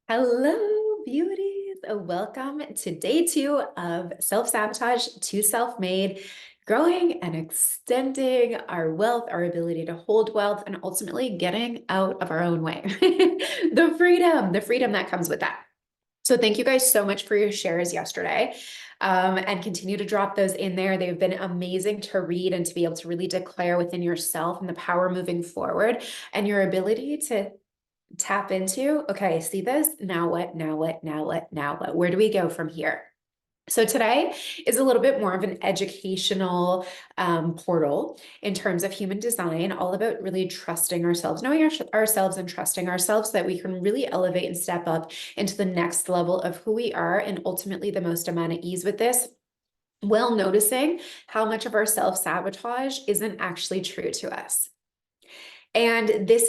Hello, beauties. Welcome to day 2 of Self-Sabotage to Self-Made, growing and extending our wealth, our ability to hold wealth, and ultimately getting out of our own way. The freedom that comes with that. So thank you guys so much for your shares yesterday. And continue to drop those in there. They've been amazing to read and to be able to really declare within yourself and the power moving forward and your ability to tap into, okay, I see this. Now what? Now what? Now what? Now what? Where do we go from here? So today is a little bit more of an educational portal in terms of human design, all about really trusting ourselves, knowing ourselves and trusting ourselves so that we can really elevate and step up into the next level of who we are and ultimately the most amount of ease with this, while noticing how much of our self-sabotage isn't actually true to us. And this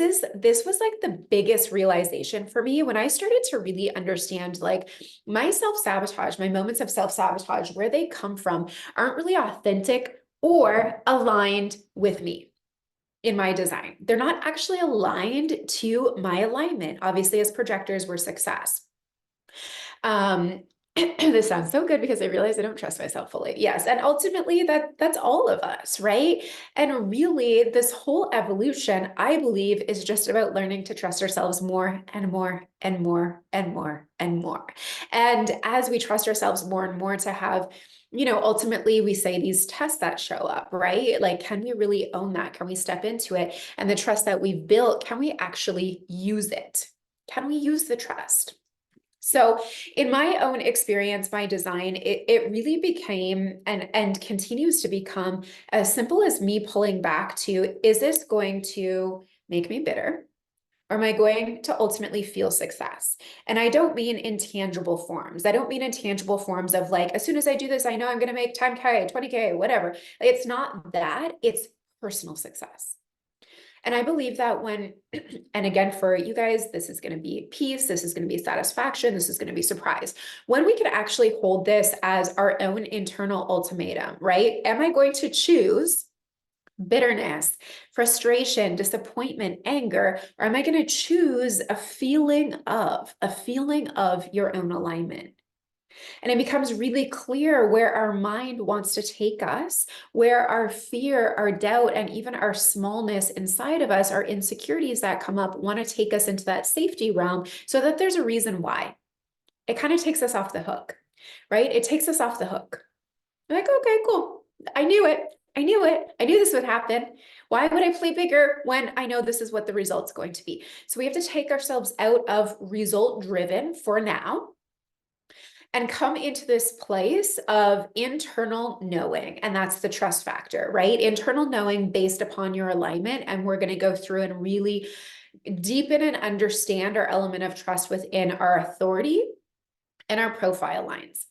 was like the biggest realization for me when I started to really understand like my self-sabotage, my moments of self-sabotage, where they come from aren't really authentic or aligned with me in my design. They're not actually aligned to my alignment. Obviously, as projectors, we're success. This sounds so good because I realize I don't trust myself fully. Yes. And ultimately that's all of us, right? And really this whole evolution, I believe, is just about learning to trust ourselves more and more and more and more and more. And as we trust ourselves more and more to have, ultimately we say these tests that show up, right? Like, can we really own that? Can we step into it? And the trust that we've built, can we actually use it? Can we use the trust? So in my own experience, my design, it really became and continues to become as simple as me pulling back to, is this going to make me bitter? Or am I going to ultimately feel success? And I don't mean in tangible forms. I don't mean in tangible forms of like, as soon as I do this, I know I'm going to make 10K, 20K, whatever. It's not that, it's personal success. And I believe that when, and again, for you guys, this is going to be peace, this is going to be satisfaction, this is going to be surprise. When we can actually hold this as our own internal ultimatum, right? Am I going to choose bitterness, frustration, disappointment, anger, or am I going to choose a feeling of your own alignment? And it becomes really clear where our mind wants to take us, where our fear, our doubt, and even our smallness inside of us, our insecurities that come up, want to take us into that safety realm so that there's a reason why. It kind of takes us off the hook, right? It takes us off the hook. Like, okay, cool. I knew it. I knew it. I knew this would happen. Why would I play bigger when I know this is what the result's going to be? So we have to take ourselves out of result driven for now and come into this place of internal knowing. And that's the trust factor, right? Internal knowing based upon your alignment. And we're going to go through and really deepen and understand our element of trust within our authority and our profile lines.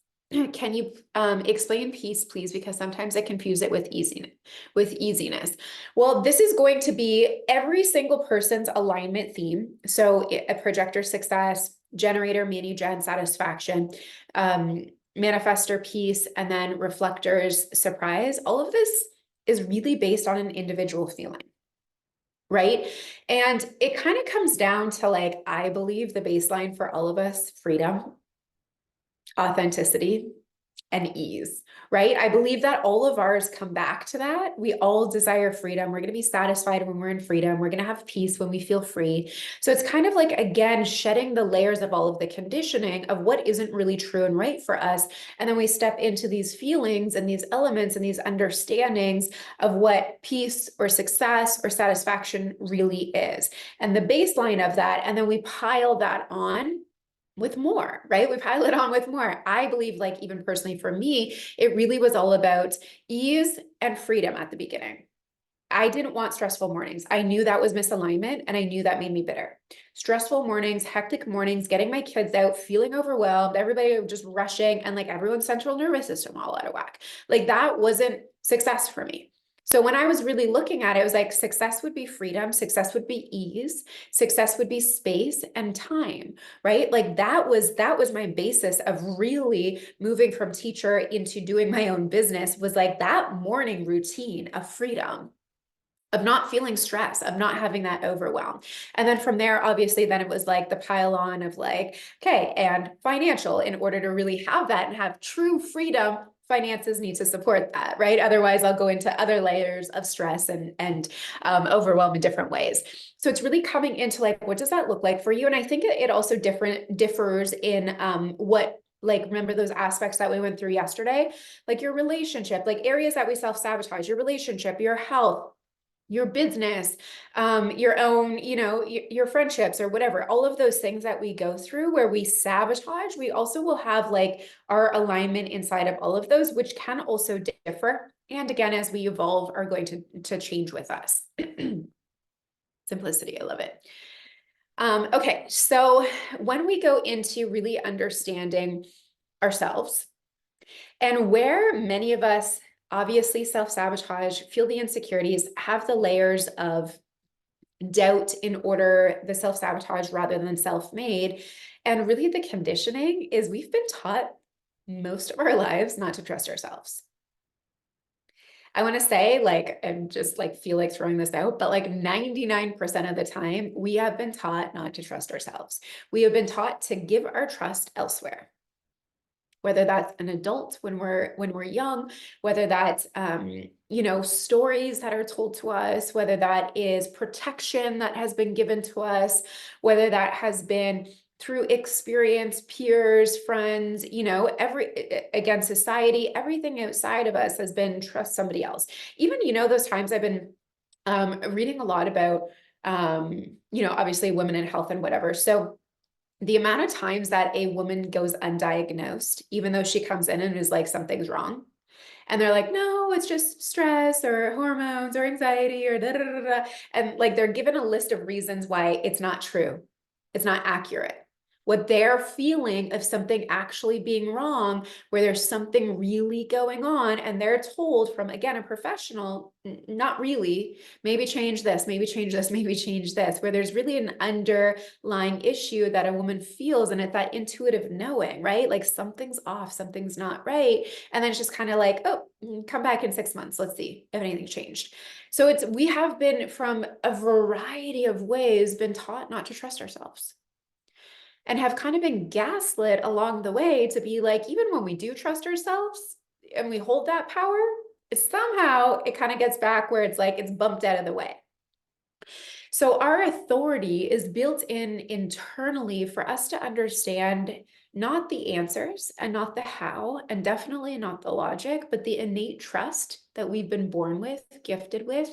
Can you explain peace, please? Because sometimes I confuse it with easiness. Well, this is going to be every single person's alignment theme. So a projector success, generator, mani gen satisfaction, manifestor peace, and then reflectors surprise. All of this is really based on an individual feeling. Right. And it kind of comes down to like, I believe the baseline for all of us, freedom, authenticity, and ease, right? I believe that all of ours come back to that. We all desire freedom. We're going to be satisfied when we're in freedom. We're going to have peace when we feel free. So it's kind of like, again, shedding the layers of all of the conditioning of what isn't really true and right for us. And then we step into these feelings and these elements and these understandings of what peace or success or satisfaction really is. And the baseline of that, and then we pile that on with more, right? We pile it on with more. I believe, like, even personally for me, it really was all about ease and freedom at the beginning. I didn't want stressful mornings. I knew that was misalignment and I knew that made me bitter. Stressful mornings, hectic mornings, getting my kids out, feeling overwhelmed, everybody just rushing, and like everyone's central nervous system all out of whack. Like that wasn't success for me. So when I was really looking at it, it was like success would be freedom, success would be ease, success would be space and time, right? Like that was my basis of really moving from teacher into doing my own business, was like that morning routine of freedom. of not feeling stress, of not having that overwhelm. And then from there, obviously, then it was like the pile on of like, okay, and financial, in order to really have that and have true freedom, finances need to support that, right? Otherwise, I'll go into other layers of stress and overwhelm in different ways. So it's really coming into like, what does that look like for you? And I think it also differs in what, like, remember those aspects that we went through yesterday, like your relationship, like areas that we self-sabotage, your relationship, your health, your business, your own, your friendships or whatever, all of those things that we go through where we sabotage, we also will have like our alignment inside of all of those, which can also differ. And again, as we evolve, are going to change with us. Simplicity, I love it. Okay, so when we go into really understanding ourselves and where many of us obviously self-sabotage, feel the insecurities, have the layers of doubt in order, the self-sabotage rather than self-made. And really the conditioning is we've been taught most of our lives not to trust ourselves. I want to say, like, and just like feel like throwing this out, but like 99% of the time, we have been taught not to trust ourselves. We have been taught to give our trust elsewhere, whether that's an adult when we're young, whether that's stories that are told to us, whether that is protection that has been given to us, whether that has been through experience, peers, friends, again, society, everything outside of us has been trust somebody else. Even, those times I've been reading a lot about, obviously women in health and whatever. So the amount of times that a woman goes undiagnosed, even though she comes in and is like, something's wrong. And they're like, no, it's just stress or hormones or anxiety or da da da da. And like they're given a list of reasons why it's not true. It's not accurate. What they're feeling of something actually being wrong, where there's something really going on, and they're told from, again, a professional, not really, maybe change this, maybe change this, maybe change this, where there's really an underlying issue that a woman feels, and it's that intuitive knowing, right? Like something's off, something's not right. And then it's just kind of like, oh, come back in 6 months. Let's see if anything changed. So we have been from a variety of ways been taught not to trust ourselves and have kind of been gaslit along the way to be like, even when we do trust ourselves and we hold that power, somehow it kind of gets back where it's like, it's bumped out of the way. So our authority is built in internally for us to understand not the answers and not the how, and definitely not the logic, but the innate trust that we've been born with, gifted with,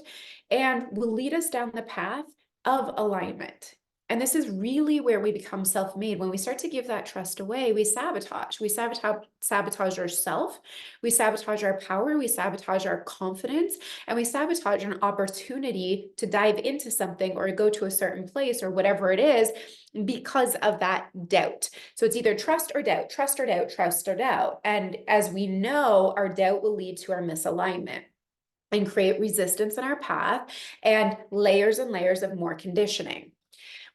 and will lead us down the path of alignment. And this is really where we become self-made. When we start to give that trust away, we sabotage. We sabotage ourselves. We sabotage our power. We sabotage our confidence. And we sabotage an opportunity to dive into something or go to a certain place or whatever it is because of that doubt. So it's either trust or doubt, trust or doubt, trust or doubt. And as we know, our doubt will lead to our misalignment and create resistance in our path and layers of more conditioning.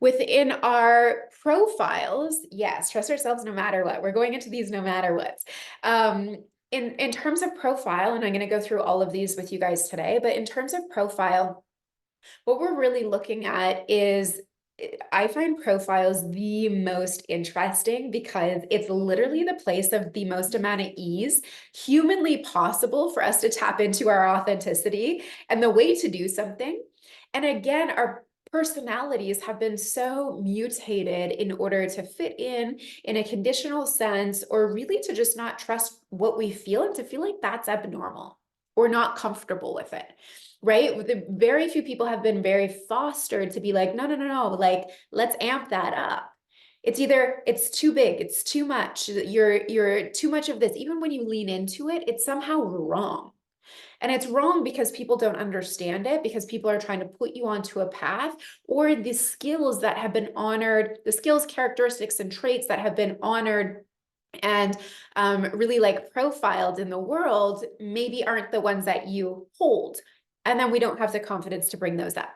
Within our profiles, yes, trust ourselves no matter what. We're going into these no matter what. In terms of profile, and I'm going to go through all of these with you guys today, but in terms of profile, what we're really looking at is, I find profiles the most interesting because it's literally the place of the most amount of ease humanly possible for us to tap into our authenticity and the way to do something. And again, our personalities have been so mutated in order to fit in a conditional sense, or really to just not trust what we feel and to feel like that's abnormal or not comfortable with it. Right? Very few people have been very fostered to be like, no, no, no, no, like, let's amp that up. It's either it's too big, it's too much, you're too much of this. Even when you lean into it, it's somehow wrong. And it's wrong because people don't understand it, because people are trying to put you onto a path, or the skills that have been honored, the skills, characteristics, and traits that have been honored and really like profiled in the world maybe aren't the ones that you hold. And then we don't have the confidence to bring those up.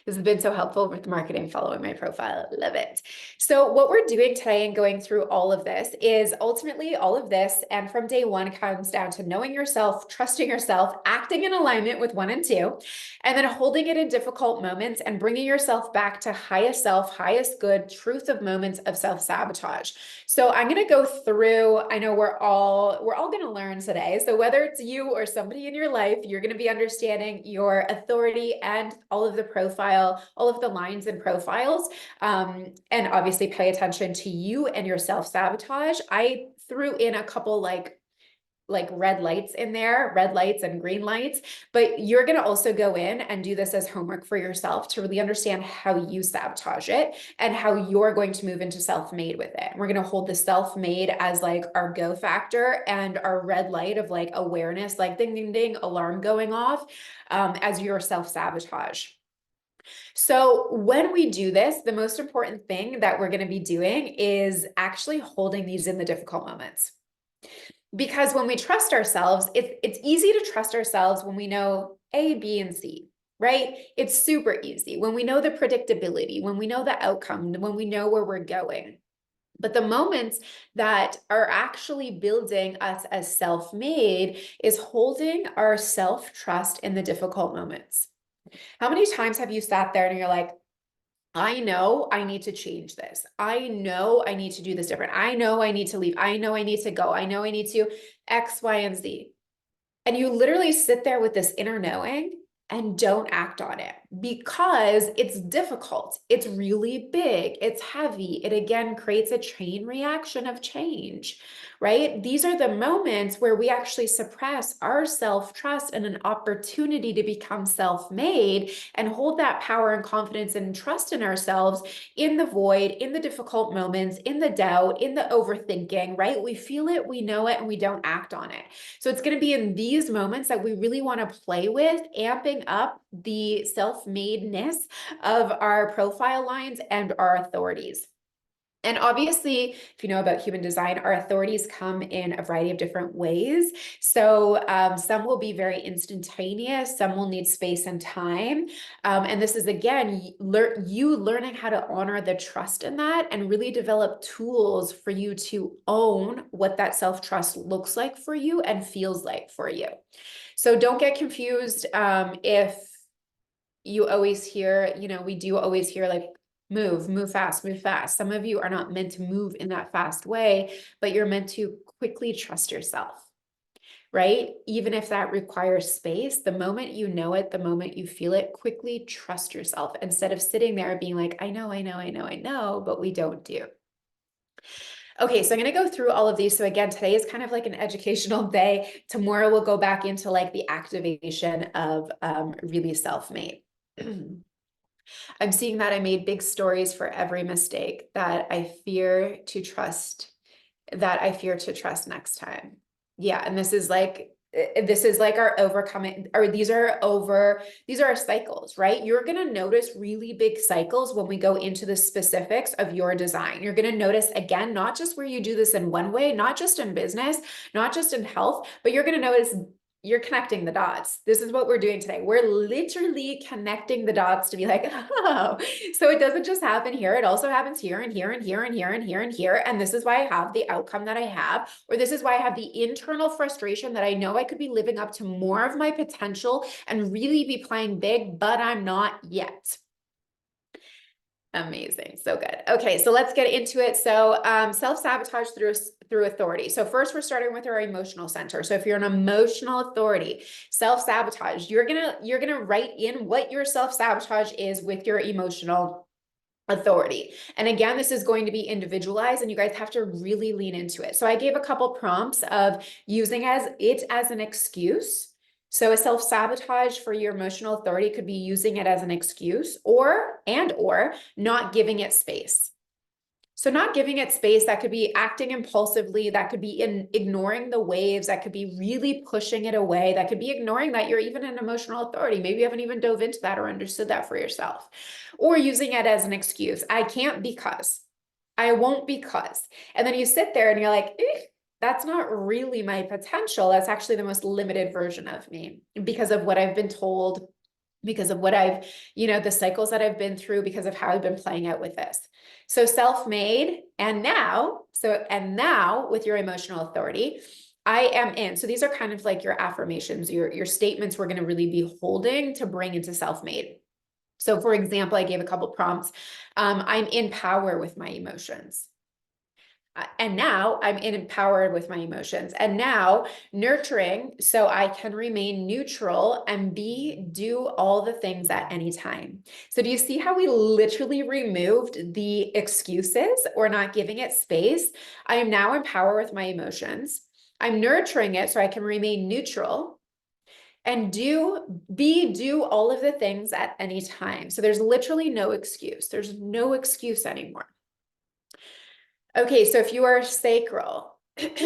This has been so helpful with marketing, following my profile. Love it. So what we're doing today and going through all of this is ultimately all of this. And from day one comes down to knowing yourself, trusting yourself, acting in alignment with 1 and 2, and then holding it in difficult moments and bringing yourself back to highest self, highest good, truth of moments of self-sabotage. So I'm going to go through, I know we're all going to learn today. So whether it's you or somebody in your life, you're going to be understanding your authority and all of the profile, all of the lines and profiles. And obviously pay attention to you and your self-sabotage. I threw in a couple like red lights in there, red lights and green lights, but you're going to also go in and do this as homework for yourself to really understand how you sabotage it and how you're going to move into self-made with it. We're going to hold the self-made as like our go factor and our red light of like awareness, like ding, ding, ding, alarm going off, as your self-sabotage. So when we do this, the most important thing that we're going to be doing is actually holding these in the difficult moments. Because when we trust ourselves, it's easy to trust ourselves when we know A, B, and C, right? It's super easy when we know the predictability, when we know the outcome, when we know where we're going. But the moments that are actually building us as self-made is holding our self-trust in the difficult moments. How many times have you sat there and you're like, I know I need to change this. I know I need to do this different. I know I need to leave. I know I need to go. I know I need to X, Y, and Z. And you literally sit there with this inner knowing and don't act on it because it's difficult. It's really big. It's heavy. It again creates a chain reaction of change, right? These are the moments where we actually suppress our self-trust and an opportunity to become self-made and hold that power and confidence and trust in ourselves in the void, in the difficult moments, in the doubt, in the overthinking, right? We feel it, we know it, and we don't act on it. So it's going to be in these moments that we really want to play with, amping up the self-madeness of our profile lines and our authorities. And obviously, if you know about human design, our authorities come in a variety of different ways. So some will be very instantaneous, some will need space and time. And this is, again, you learning how to honor the trust in that and really develop tools for you to own what that self-trust looks like for you and feels like for you. So don't get confused if you always hear, we do always hear like, move fast, move fast. Some of you are not meant to move in that fast way, but you're meant to quickly trust yourself, right? Even if that requires space, the moment you know it, the moment you feel it, quickly trust yourself instead of sitting there being like, I know, but we don't do. Okay, so I'm going to go through all of these. So again, today is kind of like an educational day. Tomorrow we'll go back into like the activation of really self-made. I'm seeing that I made big stories for every mistake that I fear to trust next time. Yeah, and this is like our overcoming, or these are our cycles, right? You're going to notice really big cycles when we go into the specifics of your design. You're going to notice, again, not just where you do this in one way, not just in business, not just in health, but you're going to notice you're connecting the dots. This is what we're doing today. We're literally connecting the dots to be like, oh, so it doesn't just happen here. It also happens here and here and here and here and here and here. And this is why I have the outcome that I have, or this is why I have the internal frustration that I know I could be living up to more of my potential and really be playing big, but I'm not yet. Amazing. So good. Okay, so let's get into it. So self-sabotage through authority. So first we're starting with our emotional center. So if you're an emotional authority, self-sabotage, you're gonna write in what your self-sabotage is with your emotional authority. And again, this is going to be individualized and you guys have to really lean into it. So I gave a couple prompts of using it as an excuse. So a self-sabotage for your emotional authority could be using it as an excuse or not giving it space. So not giving it space, that could be acting impulsively, that could be ignoring the waves, that could be really pushing it away, that could be ignoring that you're even an emotional authority. Maybe you haven't even dove into that or understood that for yourself. Or using it as an excuse. I can't because, I won't because. And then you sit there and you're like, that's not really my potential. That's actually the most limited version of me because of what I've been told because of what I've, the cycles that I've been through, because of how I've been playing out with this. So self-made, and now with your emotional authority, I am in. So these are kind of like your affirmations, your statements we're going to really be holding to bring into self-made. So for example, I gave a couple prompts. I'm in power with my emotions. And now I'm empowered with my emotions, and now nurturing so I can remain neutral and do all the things at any time. So do you see how we literally removed the excuses or not giving it space? I am now in power with my emotions. I'm nurturing it so I can remain neutral and do all of the things at any time. So there's literally no excuse. There's no excuse anymore. Okay, so if you are sacral,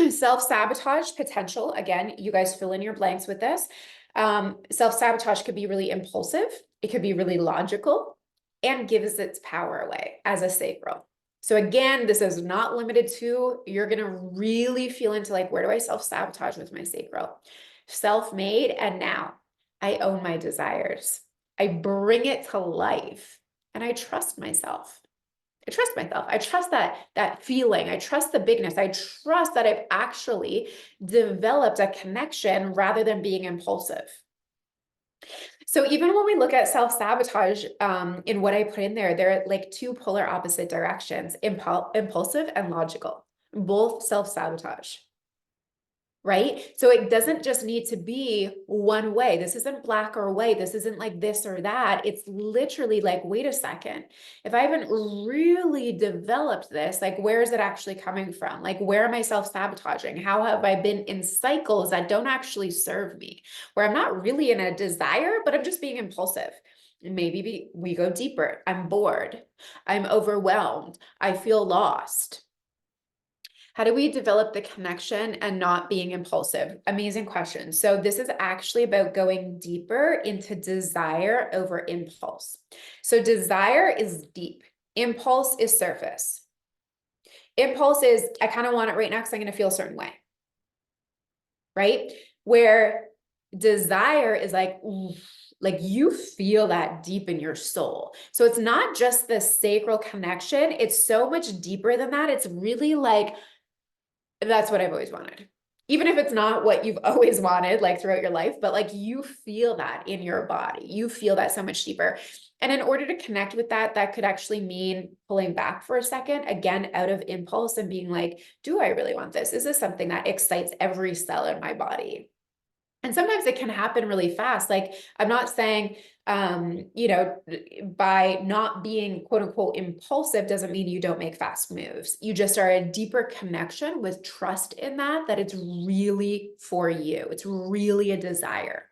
self-sabotage potential, again, you guys fill in your blanks with this. Self-sabotage could be really impulsive. It could be really logical and gives its power away as a sacral. So again, this is not limited to, you're going to really feel into like, where do I self-sabotage with my sacral? Self-made, and now I own my desires. I bring it to life and I trust myself. I trust myself. I trust that feeling. I trust the bigness. I trust that I've actually developed a connection rather than being impulsive. So even when we look at self-sabotage, in what I put in there, they're like two polar opposite directions, impulsive and logical, both self-sabotage. Right? So it doesn't just need to be one way. This isn't black or white. This isn't like this or that. It's literally like, wait a second. If I haven't really developed this, like, where is it actually coming from? Like, where am I self-sabotaging? How have I been in cycles that don't actually serve me? Where I'm not really in a desire, but I'm just being impulsive. Maybe we go deeper. I'm bored. I'm overwhelmed. I feel lost. How do we develop the connection and not being impulsive? Amazing question. So this is actually about going deeper into desire over impulse. So desire is deep. Impulse is surface. Impulse is, I kind of want it right now because I'm going to feel a certain way. Right? Where desire is like, oof, like you feel that deep in your soul. So it's not just the sacral connection. It's so much deeper than that. It's really like, that's what I've always wanted. Even if it's not what you've always wanted, like throughout your life, but like you feel that in your body, you feel that so much deeper. And in order to connect with that, that could actually mean pulling back for a second, again, out of impulse and being like, do I really want this? Is this something that excites every cell in my body? And sometimes it can happen really fast. Like, I'm not saying, by not being quote unquote impulsive doesn't mean you don't make fast moves. You just are a deeper connection with trust in that it's really for you. It's really a desire.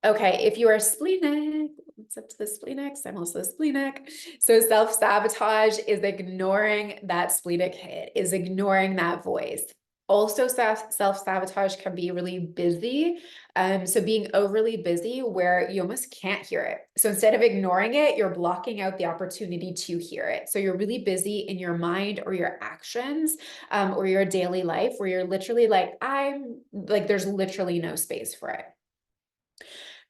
Okay, if you are splenic, what's up to the splenics? I'm also splenic. So self-sabotage is ignoring that splenic hit, is ignoring that voice. Also, self-sabotage can be really busy. So being overly busy where you almost can't hear it. So instead of ignoring it, you're blocking out the opportunity to hear it. So you're really busy in your mind or your actions, or your daily life where you're literally like, there's literally no space for it.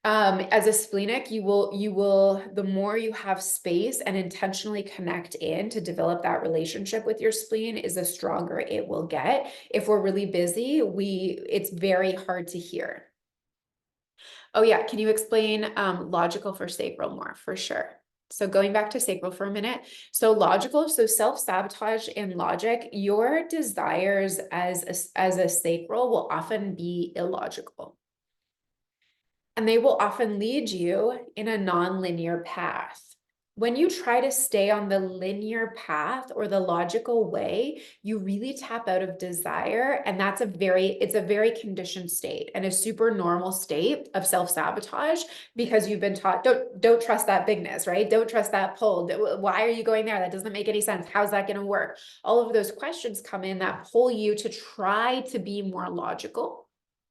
As a splenic, you will, the more you have space and intentionally connect in to develop that relationship with your spleen, is the stronger it will get. If we're really busy, it's very hard to hear. Oh yeah, can you explain logical for sacral more? For sure. So going back to sacral for a minute. So logical, so self-sabotage and logic, your desires as a sacral will often be illogical. And they will often lead you in a non-linear path. When you try to stay on the linear path or the logical way, you really tap out of desire. And it's a very conditioned state and a super normal state of self-sabotage, because you've been taught, don't trust that bigness, right? Don't trust that pull. Why are you going there? That doesn't make any sense. How's that going to work? All of those questions come in that pull you to try to be more logical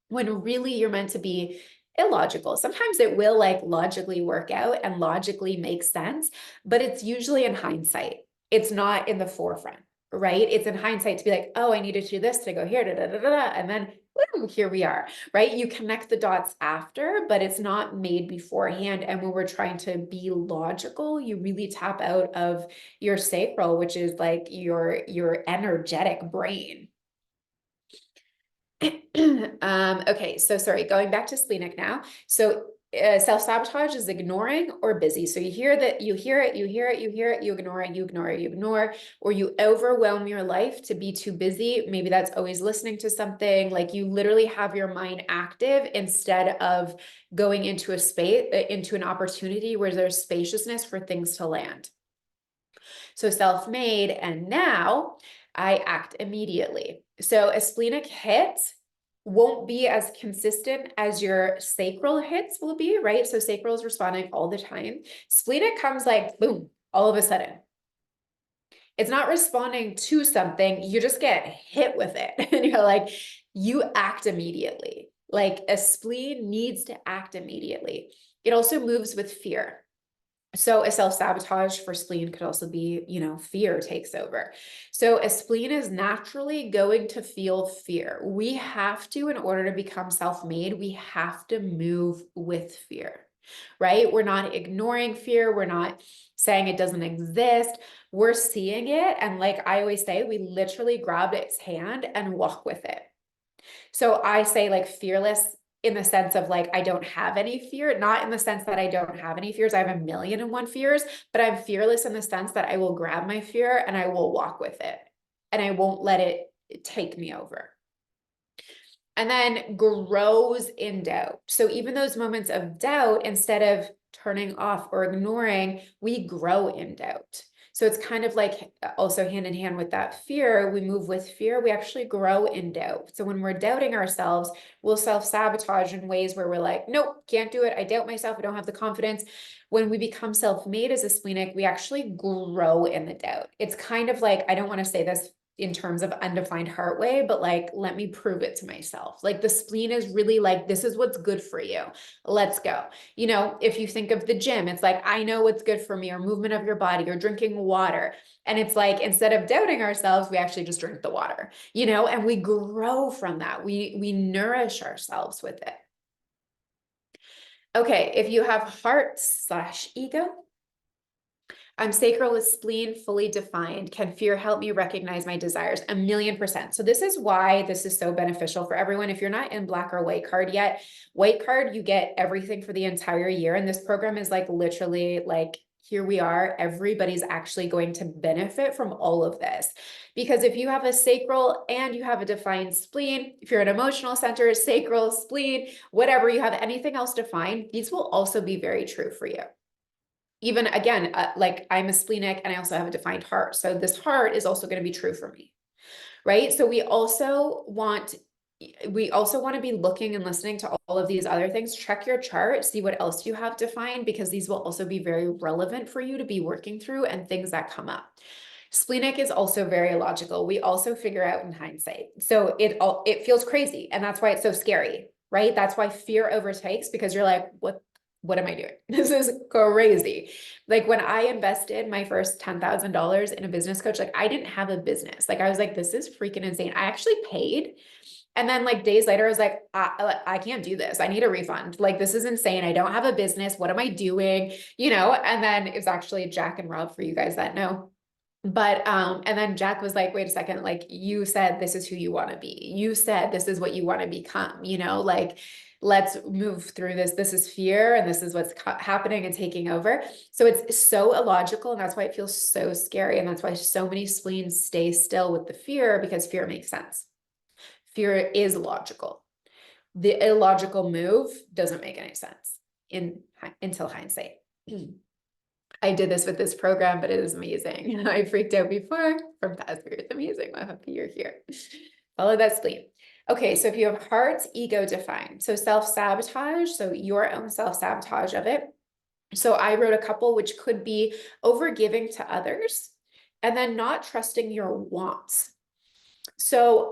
when really you're meant to be illogical. Sometimes it will like logically work out and logically make sense, but it's usually in hindsight. It's not in the forefront, right? It's in hindsight to be like, oh, I needed to do this to go here, da, da, da, da, da, and then woo, here we are, right? You connect the dots after, but it's not made beforehand. And when we're trying to be logical, you really tap out of your sacral, which is like your energetic brain. Okay, so sorry, going back to splenic now. So self-sabotage is ignoring or busy. So you hear that, you hear it, you hear it, you hear it, you ignore it, you ignore it, you ignore, or you overwhelm your life to be too busy. Maybe that's always listening to something. Like you literally have your mind active instead of going into a space, into an opportunity where there's spaciousness for things to land. So self-made, and now I act immediately. So a splenic hit won't be as consistent as your sacral hits will be, right? So sacral is responding all the time. Splenic comes like, boom, all of a sudden. It's not responding to something, you just get hit with it. And you're like, you act immediately. Like a spleen needs to act immediately. It also moves with fear. So a self-sabotage for spleen could also be, fear takes over. So a spleen is naturally going to feel fear. We have to, in order to become self-made, we have to move with fear, right? We're not ignoring fear. We're not saying it doesn't exist. We're seeing it. And like I always say, we literally grab its hand and walk with it. So I say like fearless in the sense of like, I don't have any fear, not in the sense that I don't have any fears. I have 1,000,001 fears, but I'm fearless in the sense that I will grab my fear and I will walk with it and I won't let it take me over. And then grows in doubt. So even those moments of doubt, instead of turning off or ignoring, we grow in doubt. So it's kind of like also hand in hand with that fear. We move with fear, we actually grow in doubt. So when we're doubting ourselves, we'll self-sabotage in ways where we're like, nope, can't do it. I doubt myself. I don't have the confidence. When we become self-made as a splenic, we actually grow in the doubt. It's kind of like, I don't want to say this in terms of undefined heart way, but like, let me prove it to myself. Like the spleen is really like, this is what's good for you. Let's go. If you think of the gym, it's like, I know what's good for me, or movement of your body, or drinking water. And it's like, instead of doubting ourselves, we actually just drink the water, and we grow from that. We nourish ourselves with it. Okay. If you have heart/ego, I'm sacral with spleen fully defined. Can fear help me recognize my desires? 1,000,000%. So this is why this is so beneficial for everyone. If you're not in black or white card yet, white card, you get everything for the entire year. And this program is like literally like, here we are. Everybody's actually going to benefit from all of this. Because if you have a sacral and you have a defined spleen, if you're an emotional center, sacral, spleen, whatever, you have anything else defined, these will also be very true for you. Even again, like I'm a splenic and I also have a defined heart. So this heart is also going to be true for me, right? So we also want to be looking and listening to all of these other things. Check your chart, see what else you have defined, because these will also be very relevant for you to be working through and things that come up. Splenic is also very logical. We also figure out in hindsight. So it feels crazy. And that's why it's so scary, right? That's why fear overtakes, because you're like, what am I doing? This is crazy. Like when I invested my first $10,000 in a business coach, like I didn't have a business. Like I was like, this is freaking insane. I actually paid. And then like days later, I was like, I can't do this. I need a refund. Like, this is insane. I don't have a business. What am I doing? And then it was actually Jack and Rob, for you guys that know. But, and then Jack was like, wait a second, like you said, this is who you want to be. You said, this is what you want to become, like, let's move through this. This is fear and this is what's happening and taking over. So it's so illogical. And that's why it feels so scary. And that's why so many spleens stay still with the fear, because fear makes sense. Fear is logical. The illogical move doesn't make any sense until hindsight. I did this with this program, but it is amazing. I freaked out before from past years. Amazing. I'm happy you're here. Follow that spleen. Okay, so if you have heart, ego defined. So self-sabotage, so your own self-sabotage of it. So I wrote a couple, which could be overgiving to others and then not trusting your wants. So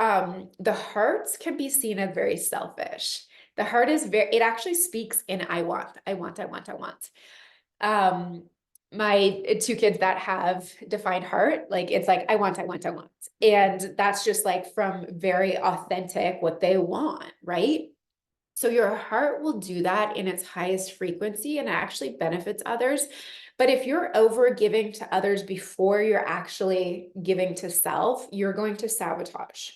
the hearts can be seen as very selfish. The heart is it actually speaks in I want, I want, I want, I want. my two kids that have defined heart, like it's like, I want, I want, I want. And that's just like from very authentic what they want, right? So your heart will do that in its highest frequency and it actually benefits others. But if you're over giving to others before you're actually giving to self, you're going to sabotage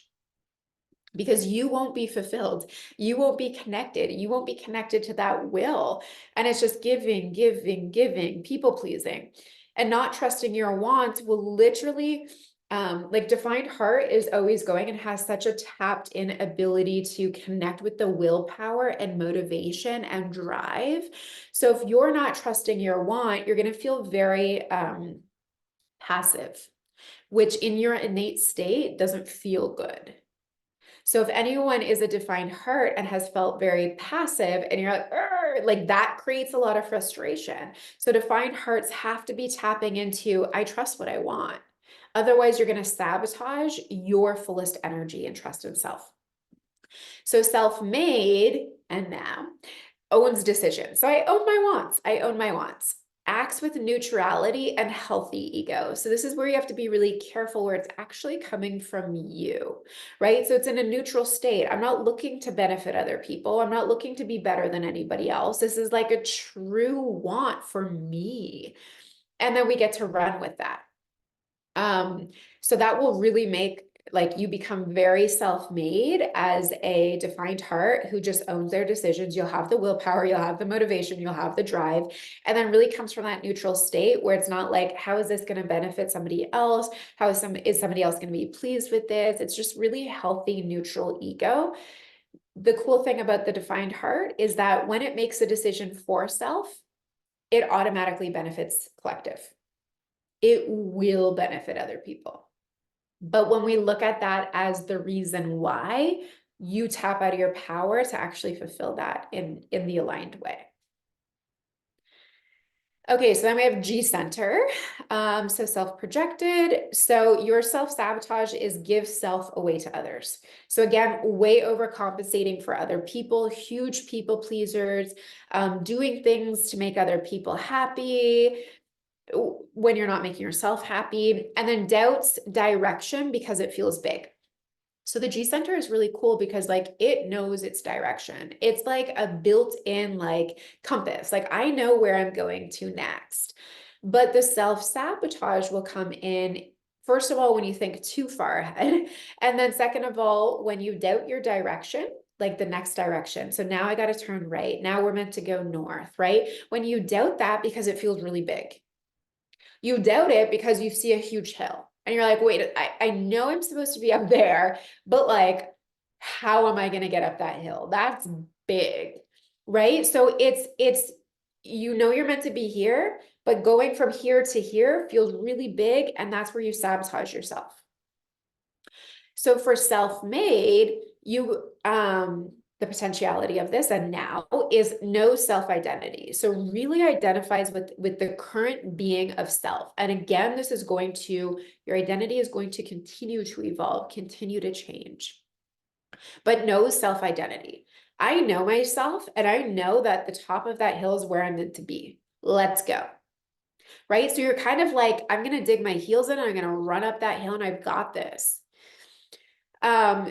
because you won't be fulfilled. You won't be connected. You won't be connected to that will. And it's just giving, giving, giving, people pleasing, and not trusting your wants will literally, like defined heart is always going and has such a tapped in ability to connect with the willpower and motivation and drive. So if you're not trusting your want, you're going to feel very passive, which in your innate state doesn't feel good. So if anyone is a defined heart and has felt very passive and you're like that creates a lot of frustration. So defined hearts have to be tapping into, I trust what I want. Otherwise, you're going to sabotage your fullest energy and trust in self. So self-made, and now owns decisions. So I own my wants. I own my wants. Acts with neutrality and healthy ego. So this is where you have to be really careful where it's actually coming from you, right? So it's in a neutral state. I'm not looking to benefit other people. I'm not looking to be better than anybody else. This is like a true want for me. And then we get to run with that. So that will really make like you become very self-made as a defined heart who just owns their decisions. You'll have the willpower, you'll have the motivation, you'll have the drive, and then really comes from that neutral state where it's not like, how is this going to benefit somebody else? How is somebody else going to be pleased with this? It's just really healthy, neutral ego. The cool thing about the defined heart is that when it makes a decision for self, it automatically benefits collective. It will benefit other people. But when we look at that as the reason why, you tap out of your power to actually fulfill that in the aligned way. Okay, so then we have G center. So self-projected. So your self-sabotage is give self away to others. So again, way overcompensating for other people, huge people pleasers, doing things to make other people happy when you're not making yourself happy, and then doubts direction because it feels big. So the G center is really cool because like it knows its direction. It's like a built-in like compass. Like I know where I'm going to next. But the self-sabotage will come in, first of all, when you think too far ahead. And then second of all, when you doubt your direction, like the next direction. So now I got to turn right. Now we're meant to go north, right? When you doubt that because it feels really big. You doubt it because you see a huge hill and you're like, wait, I know I'm supposed to be up there, but like, how am I going to get up that hill? That's big, right? So it's, you know, you're meant to be here, but going from here to here feels really big. And that's where you sabotage yourself. So for self-made, you, the potentiality of this and now is no self-identity. So really identifies with the current being of self. And again, this is going to, your identity is going to continue to evolve, continue to change, but no self-identity. I know myself and I know that the top of that hill is where I'm meant to be. Let's go. Right? So you're kind of like, I'm going to dig my heels in and I'm going to run up that hill and I've got this.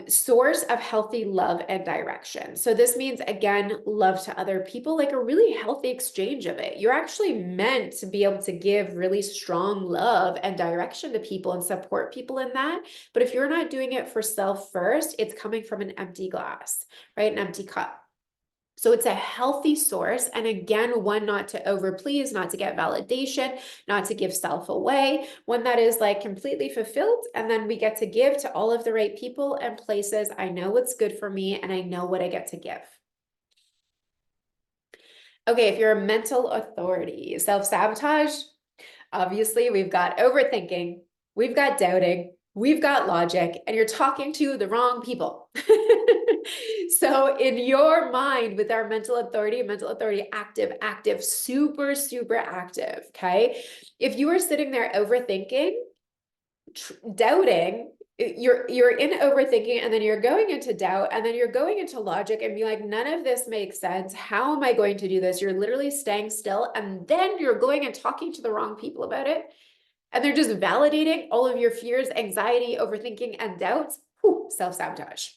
Source of healthy love and direction. So this means, again, love to other people, like a really healthy exchange of it. You're actually meant to be able to give really strong love and direction to people and support people in that. But if you're not doing it for self first, it's coming from an empty glass, right? An empty cup. So it's a healthy source. And again, one not to overplease, not to get validation, not to give self away, one that is like completely fulfilled. And then we get to give to all of the right people and places. I know what's good for me and I know what I get to give. Okay, if you're a mental authority, self-sabotage, obviously we've got overthinking, we've got doubting, we've got logic, and you're talking to the wrong people. So in your mind, with our mental authority, active, super, super active, okay? If you are sitting there overthinking, doubting, you're in overthinking, and then you're going into doubt, and then you're going into logic and be like, none of this makes sense. How am I going to do this? You're literally staying still, and then you're going and talking to the wrong people about it. And they're just validating all of your fears, anxiety, overthinking, and doubts. Whew, self-sabotage.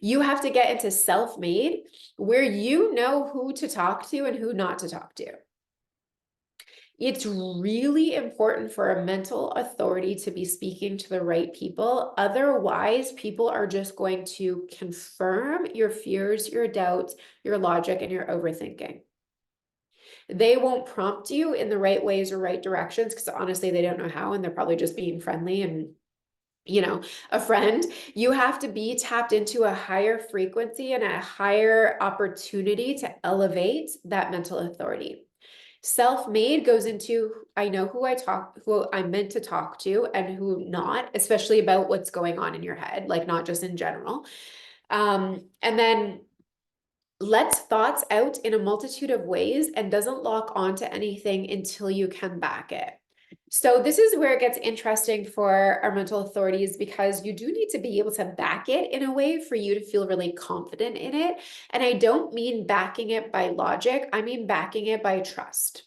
You have to get into self-made, where you know who to talk to and who not to talk to. It's really important for a mental authority to be speaking to the right people. Otherwise, people are just going to confirm your fears, your doubts, your logic, and your overthinking. They won't prompt you in the right ways or right directions, because honestly, they don't know how, and they're probably just being friendly and, you know, a friend. You have to be tapped into a higher frequency and a higher opportunity to elevate that mental authority. Self-made goes into, I know who I'm meant to talk to and who not, especially about what's going on in your head, like not just in general. And then lets thoughts out in a multitude of ways and doesn't lock onto anything until you can back it. So this is where it gets interesting for our mental authorities, because you do need to be able to back it in a way for you to feel really confident in it. And I don't mean backing it by logic, I mean backing it by trust.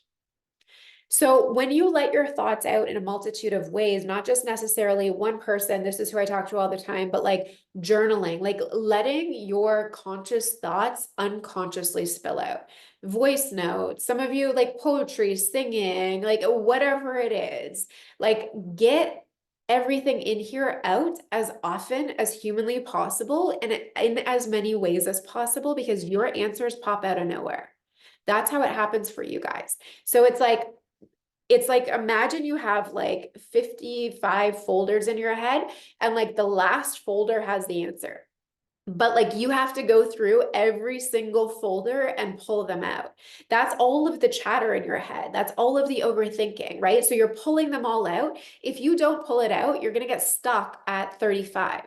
So when you let your thoughts out in a multitude of ways, not just necessarily one person, this is who I talk to all the time, but like journaling, like letting your conscious thoughts unconsciously spill out. Voice notes, some of you like poetry, singing, like whatever it is, like get everything in here out as often as humanly possible and in as many ways as possible, because your answers pop out of nowhere. That's how it happens for you guys. So it's like, imagine you have like 55 folders in your head, and like the last folder has the answer. But like you have to go through every single folder and pull them out. That's all of the chatter in your head. That's all of the overthinking, right? So you're pulling them all out. If you don't pull it out, you're going to get stuck at 35.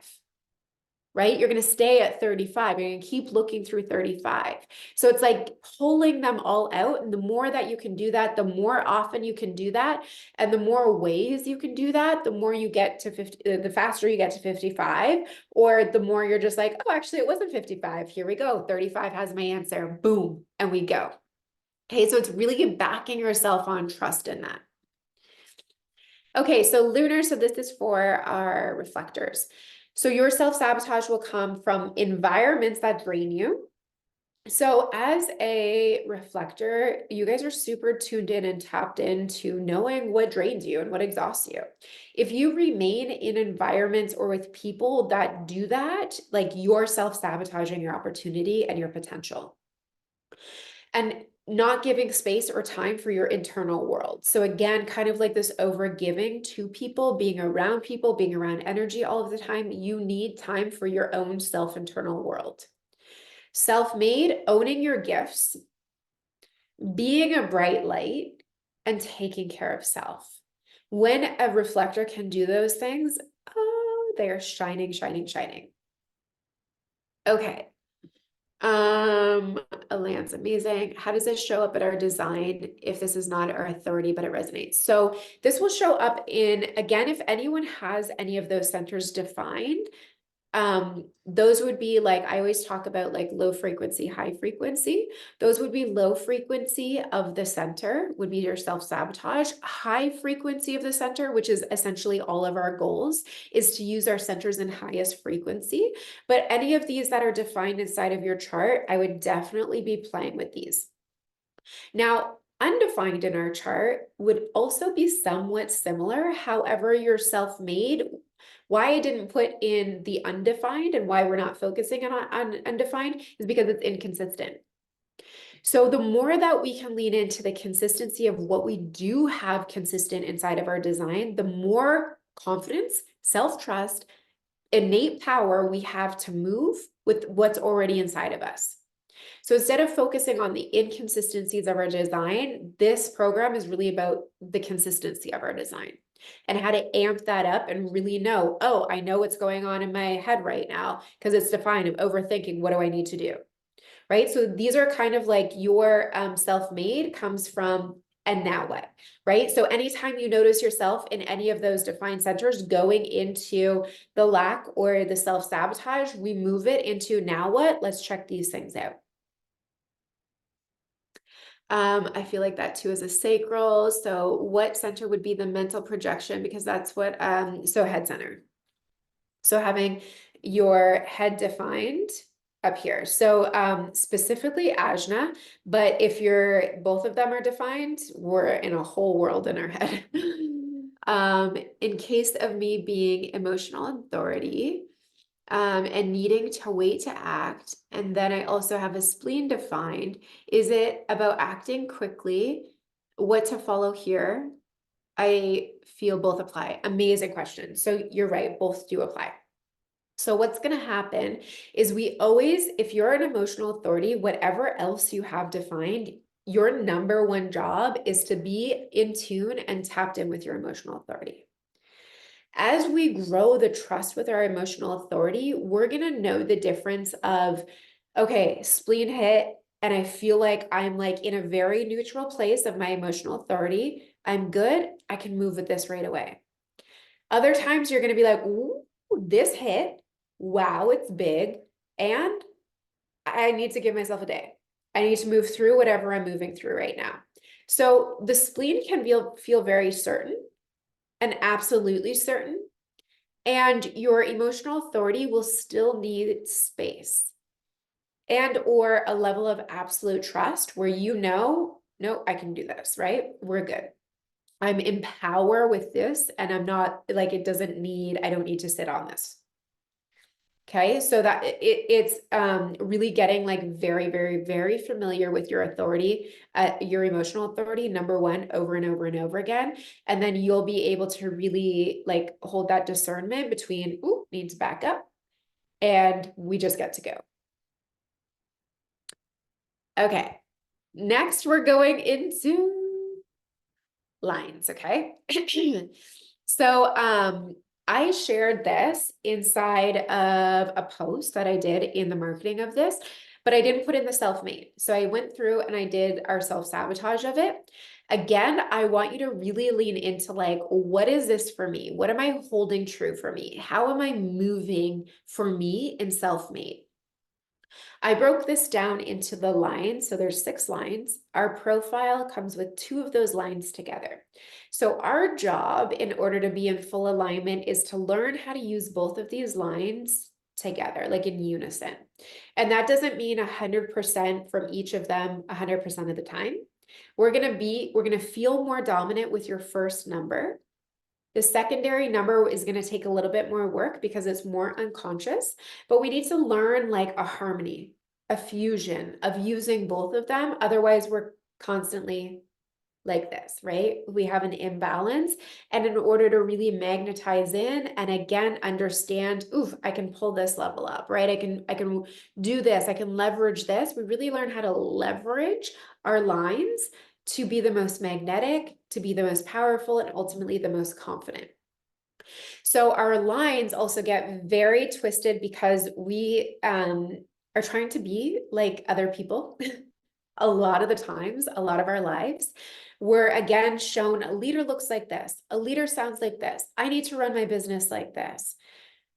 Right? You're going to stay at 35. You're going to keep looking through 35. So it's like pulling them all out. And the more that you can do that, the more often you can do that, and the more ways you can do that, the more you get to 50, the faster you get to 55, or the more you're just like, oh, actually, it wasn't 55. Here we go. 35 has my answer. Boom. And we go. Okay. So it's really backing yourself on trust in that. Okay. So lunar. So this is for our reflectors. So your self-sabotage will come from environments that drain you. So as a reflector, you guys are super tuned in and tapped into knowing what drains you and what exhausts you. If you remain in environments or with people that do that, like you're self-sabotaging your opportunity and your potential. And not giving space or time for your internal world. So again, kind of like this over giving to people, being around energy all of the time, you need time for your own internal world. Self-made, owning your gifts, being a bright light, and taking care of self. When a reflector can do those things, oh, they are shining, shining, shining. Okay. Alana's amazing. How does this show up at our design if this is not our authority, but it resonates? So this will show up in, again, if anyone has any of those centers defined, those would be like, I always talk about like low frequency, high frequency. Those would be low frequency of the center would be your self-sabotage. High frequency of the center, which is essentially all of our goals, is to use our centers in highest frequency. But any of these that are defined inside of your chart, I would definitely be playing with these. Now, undefined in our chart would also be somewhat similar. However, your self-made, why I didn't put in the undefined and why we're not focusing on undefined is because it's inconsistent. So the more that we can lean into the consistency of what we do have consistent inside of our design, the more confidence, self-trust, innate power we have to move with what's already inside of us. So instead of focusing on the inconsistencies of our design, this program is really about the consistency of our design and how to amp that up and really know, oh, I know what's going on in my head right now because it's defined. I'm overthinking. What do I need to do? Right? So these are kind of like your self-made comes from And now what, right? So anytime you notice yourself in any of those defined centers going into the lack or the self-sabotage, we move it into now what? Let's check these things out. I feel like that too is a sacral. So what center would be the mental projection? Because that's what, so head center. So having your head defined up here. So specifically ajna, but if both of them are defined, we're in a whole world in our head. In case of me being emotional authority, and needing to wait to act, and then I also have a spleen defined, is it about acting quickly? What to follow here? I feel both apply. Amazing question. So you're right, both do apply. So what's going to happen is we always, if you're an emotional authority, whatever else you have defined, your number one job is to be in tune and tapped in with your emotional authority. As we grow the trust with our emotional authority, we're going to know the difference of, okay, spleen hit, and I feel like I'm like in a very neutral place of my emotional authority. I'm good. I can move with this right away. Other times you're going to be like, ooh, this hit. Wow, it's big. And I need to give myself a day. I need to move through whatever I'm moving through right now. So the spleen can feel very certain and absolutely certain. And your emotional authority will still need space and or a level of absolute trust where no, I can do this, right? We're good. I'm in power with this, and I'm not like, I don't need to sit on this. Okay, so that it's really getting like very, very, very familiar with your authority, your emotional authority, number one, over and over and over again. And then you'll be able to really like hold that discernment between, ooh, need to back up, and we just get to go. Okay, next we're going into lines, okay? So I shared this inside of a post that I did in the marketing of this, but I didn't put in the self-made. So I went through and I did our self-sabotage of it. Again, I want you to really lean into like, what is this for me? What am I holding true for me? How am I moving for me in self-made? I broke this down into the lines. So there's 6 lines. Our profile comes with 2 of those lines together. So our job in order to be in full alignment is to learn how to use both of these lines together, like in unison. And that doesn't mean 100% from each of them 100% of the time. We're going to feel more dominant with your first number. The secondary number is going to take a little bit more work because it's more unconscious, but we need to learn like a harmony, a fusion of using both of them. Otherwise, we're constantly like this, right? We have an imbalance. And in order to really magnetize in and again understand, oof, I can pull this level up, right? I can do this, I can leverage this. We really learn how to leverage our lines to be the most magnetic, to be the most powerful, and ultimately the most confident. So our lines also get very twisted because we are trying to be like other people a lot of the times, a lot of our lives. We're again shown a leader looks like this, a leader sounds like this, I need to run my business like this,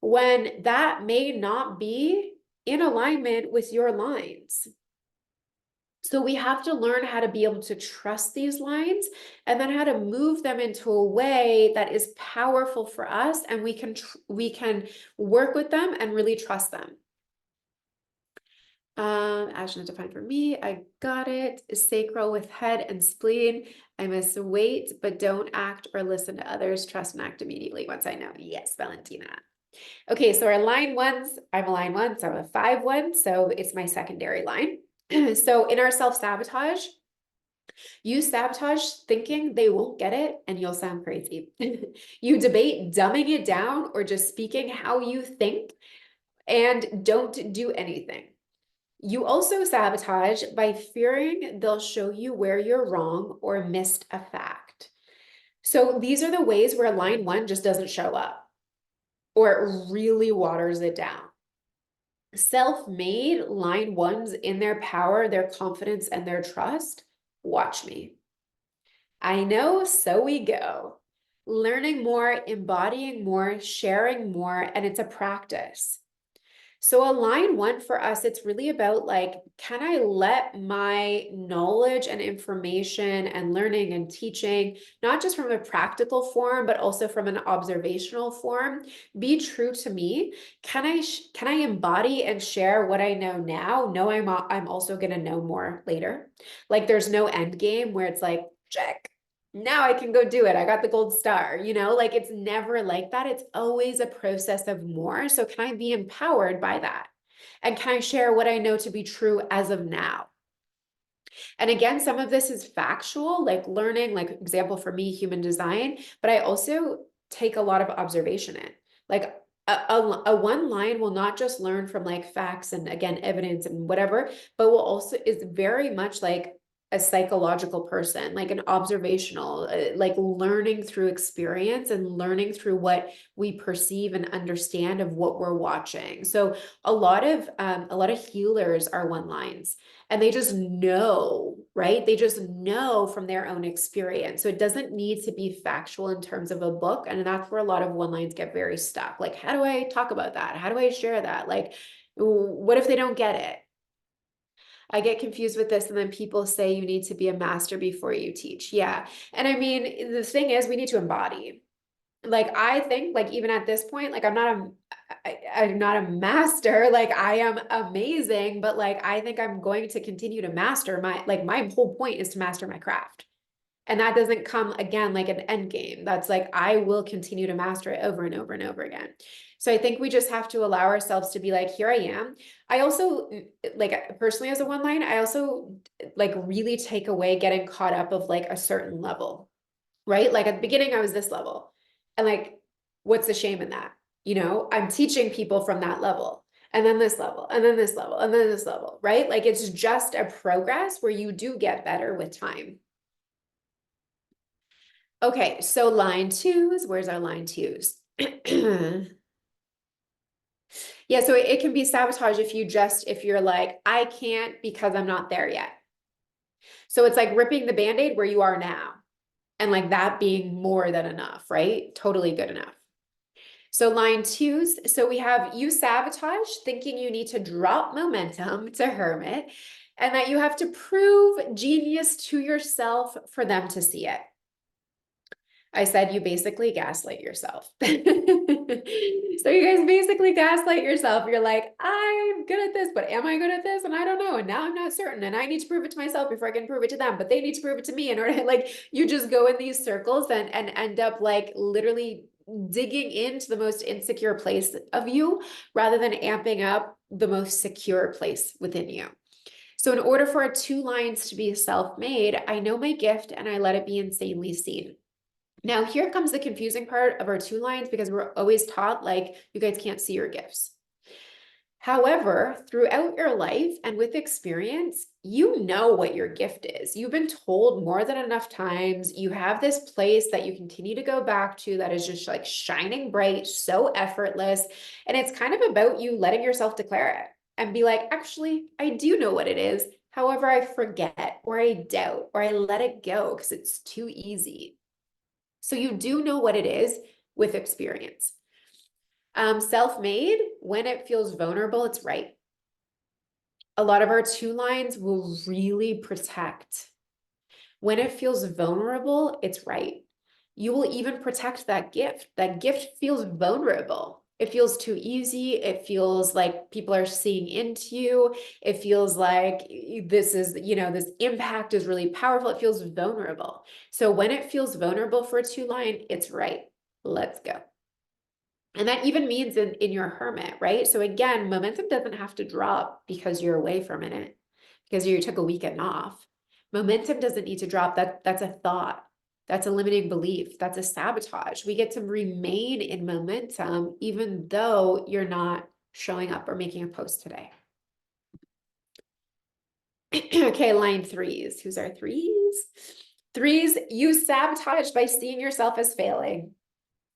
when that may not be in alignment with your lines. So we have to learn how to be able to trust these lines and then how to move them into a way that is powerful for us, and we can work with them and really trust them. Ajna defined for me. I got it. Sacral with head and spleen. I must wait, but don't act or listen to others. Trust and act immediately once I know. Yes, Valentina. Okay, so our line ones, I'm a line 1, so I'm a 5-1, so it's my secondary line. So in our self-sabotage, you sabotage thinking they won't get it and you'll sound crazy. You debate dumbing it down or just speaking how you think and don't do anything. You also sabotage by fearing they'll show you where you're wrong or missed a fact. So these are the ways where line 1 just doesn't show up or it really waters it down. Self-made line 1s in their power, their confidence, and their trust, watch me. I know, so we go. Learning more, embodying more, sharing more, and it's a practice. So a line one for us, it's really about like, can I let my knowledge and information and learning and teaching, not just from a practical form, but also from an observational form, be true to me? Can I embody and share what I know now? No, I'm also going to know more later. Like there's no end game where it's like, check. Now I can go do it. I got the gold star, like it's never like that. It's always a process of more. So can I be empowered by that? And can I share what I know to be true as of now? And again, some of this is factual, like learning, like example for me, human design, but I also take a lot of observation in. Like a one line will not just learn from like facts and again, evidence and whatever, but will also is very much like a psychological person, like an observational, like learning through experience and learning through what we perceive and understand of what we're watching. So a lot of healers are one lines and they just know, right? They just know from their own experience. So it doesn't need to be factual in terms of a book. And that's where a lot of one lines get very stuck. Like, how do I talk about that? How do I share that? Like, what if they don't get it? I get confused with this. And then people say you need to be a master before you teach. Yeah. And I mean, the thing is, we need to embody. Like, I think, like, even at this point, like, I'm not a master, like I am amazing, but like I think I'm going to continue to master my whole point is to master my craft. And that doesn't come again like an end game. That's like I will continue to master it over and over and over again. So I think we just have to allow ourselves to be like, here I am. I also like personally as a one line, I also like really take away getting caught up of like a certain level, right? Like at the beginning, I was this level. And like, what's the shame in that? I'm teaching people from that level, and then this level, and then this level, and then this level, right? Like it's just a progress where you do get better with time. Okay, so line twos, where's our line twos? Yeah, so it can be sabotage if you're like, I can't because I'm not there yet. So it's like ripping the band-aid where you are now. And like that being more than enough, right? Totally good enough. So line twos, so we have you sabotage, thinking you need to drop momentum to hermit, and that you have to prove genius to yourself for them to see it. I said you basically gaslight yourself. So you guys basically gaslight yourself. You're like, I'm good at this, but am I good at this? And I don't know. And now I'm not certain. And I need to prove it to myself before I can prove it to them. But they need to prove it to me in order like you just go in these circles and end up like literally digging into the most insecure place of you rather than amping up the most secure place within you. So in order for our two lines to be self-made, I know my gift and I let it be insanely seen. Now, here comes the confusing part of our two lines because we're always taught like you guys can't see your gifts. However, throughout your life and with experience, you know what your gift is. You've been told more than enough times. You have this place that you continue to go back to that is just like shining bright, so effortless. And it's kind of about you letting yourself declare it and be like, actually, I do know what it is. However, I forget or I doubt or I let it go because it's too easy. So you do know what it is with experience. Self-made, when it feels vulnerable, it's right. A lot of our two lines will really protect. When it feels vulnerable, it's right. You will even protect that gift. That gift feels vulnerable. It feels too easy. It feels like people are seeing into you. It feels like this is, this impact is really powerful. It feels vulnerable. So when it feels vulnerable for a two line, it's right. Let's go. And that even means in your hermit, right? So again, momentum doesn't have to drop because you're away for a minute, because you took a weekend off. Momentum doesn't need to drop. That's a thought. That's a limiting belief. That's a sabotage. We get to remain in momentum even though you're not showing up or making a post today. Okay, line threes. Who's our threes? Threes, you sabotage by seeing yourself as failing.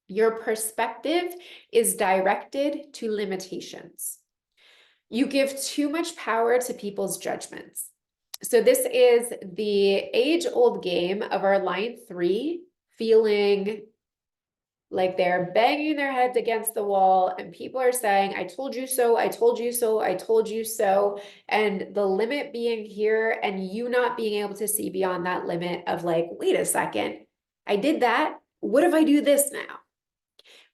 Your perspective is directed to limitations. You give too much power to people's judgments. So this is the age-old game of our line 3 feeling like they're banging their heads against the wall and people are saying, I told you so, I told you so, I told you so. And the limit being here and you not being able to see beyond that limit of like, wait a second, I did that. What if I do this now?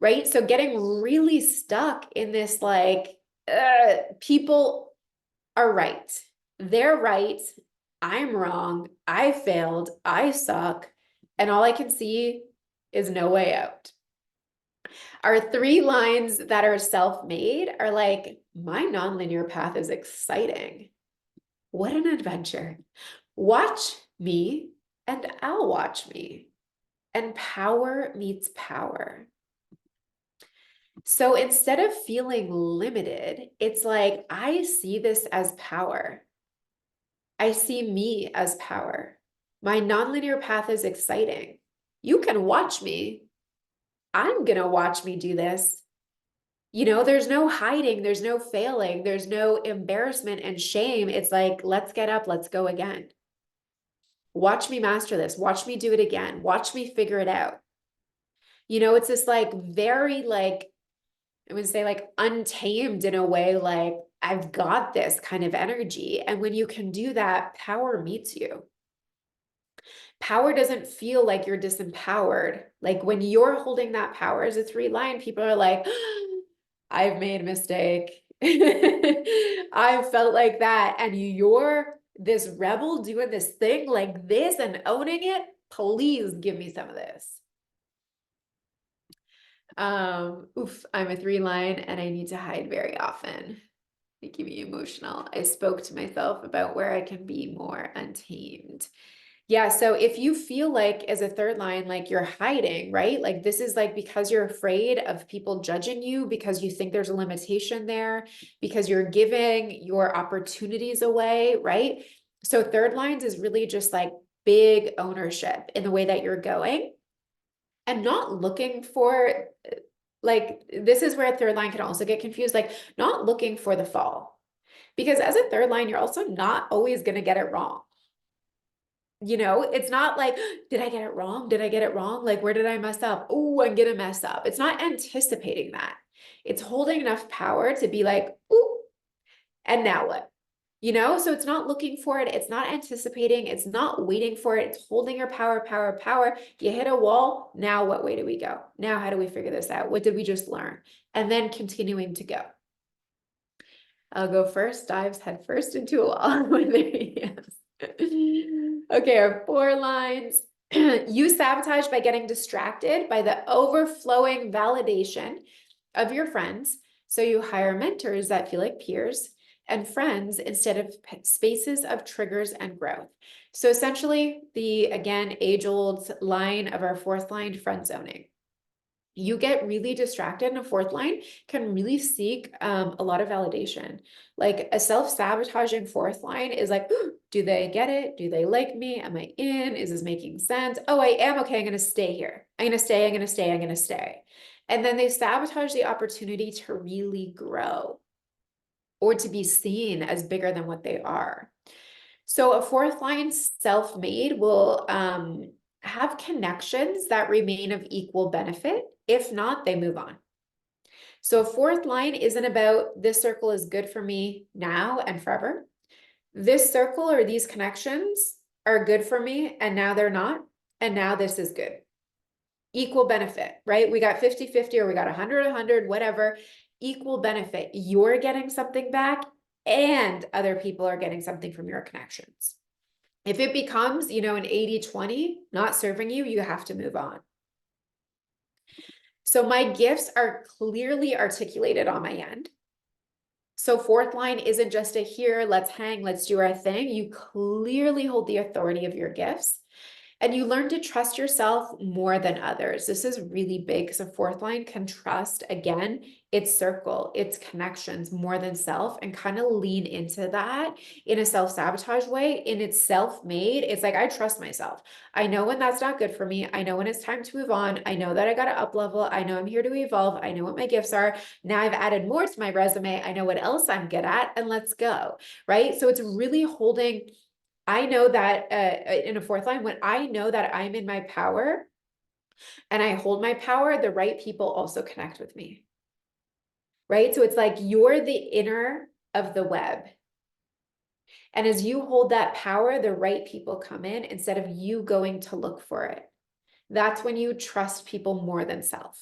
Right? So getting really stuck in this like, people are right. They're right. I'm wrong. I failed. I suck. And all I can see is no way out. Our 3 lines that are self-made are like, my nonlinear path is exciting. What an adventure. Watch me and I'll watch me. And power meets power. So instead of feeling limited, it's like, I see this as power. I see me as power. My nonlinear path is exciting. You can watch me. I'm going to watch me do this. You know, there's no hiding, there's no failing, there's no embarrassment and shame. It's like, let's get up, let's go again. Watch me master this. Watch me do it again. Watch me figure it out. You know, it's this like very like, I would say like untamed in a way, like I've got this kind of energy. And when you can do that, power meets you. Power doesn't feel like you're disempowered. Like when you're holding that power as a 3 line, people are like, I've made a mistake. I've felt like that. And you're this rebel doing this thing like this and owning it. Please give me some of this. I'm a 3 line and I need to hide very often. Making me emotional. I spoke to myself about where I can be more untamed. Yeah, so if you feel like as a 3rd line, like you're hiding, right? Like this is like because you're afraid of people judging you, because you think there's a limitation there, because you're giving your opportunities away, right? So 3rd lines is really just like big ownership in the way that you're going and not looking for, like, this is where a 3rd line can also get confused, like not looking for the fall. Because as a 3rd line, you're also not always going to get it wrong. You know, it's not like, did I get it wrong? Did I get it wrong? Like, where did I mess up? Oh, I'm gonna mess up. It's not anticipating that. It's holding enough power to be like, ooh, and now what? You know, so it's not looking for it. It's not anticipating. It's not waiting for it. It's holding your power, power, power. You hit a wall. Now what way do we go? Now how do we figure this out? What did we just learn? And then continuing to go. I'll go first, dives head first into a wall. Yes. Okay, our 4 lines. You sabotage by getting distracted by the overflowing validation of your friends. So you hire mentors that feel like peers and friends instead of spaces of triggers and growth. So essentially the, again, age-old line of our 4th line, friend zoning. You get really distracted, and a 4th line can really seek a lot of validation. Like a self-sabotaging 4th line is like, do they get it? Do they like me? Am I in? Is this making sense? Oh, I am. Okay, I'm going to stay here. I'm going to stay, I'm going to stay, I'm going to stay. And then they sabotage the opportunity to really grow or to be seen as bigger than what they are. So a 4th line self-made will have connections that remain of equal benefit. If not, they move on. So a 4th line isn't about this circle is good for me now and forever. This circle or these connections are good for me and now they're not. And now this is good. Equal benefit, right? We got 50-50 or we got 100-100, whatever. Equal benefit. You're getting something back and other people are getting something from your connections. If it becomes, you know, an 80-20, not serving you, you have to move on. So my gifts are clearly articulated on my end. So 4th line isn't just a here, let's hang, let's do our thing. You clearly hold the authority of your gifts. And you learn to trust yourself more than others. This is really big because a 4th line can trust, again, its circle, its connections more than self, and kind of lean into that in a self-sabotage way. In its self-made, it's like, I trust myself. I know when that's not good for me. I know when it's time to move on. I know that I got to up level. I know I'm here to evolve. I know what my gifts are. Now I've added more to my resume. I know what else I'm good at, and let's go, right? So it's really holding I know that in a fourth line, when I know that I'm in my power and I hold my power, the right people also connect with me. Right? So it's like you're the inner of the web. And as you hold that power, the right people come in instead of you going to look for it. That's when you trust people more than self.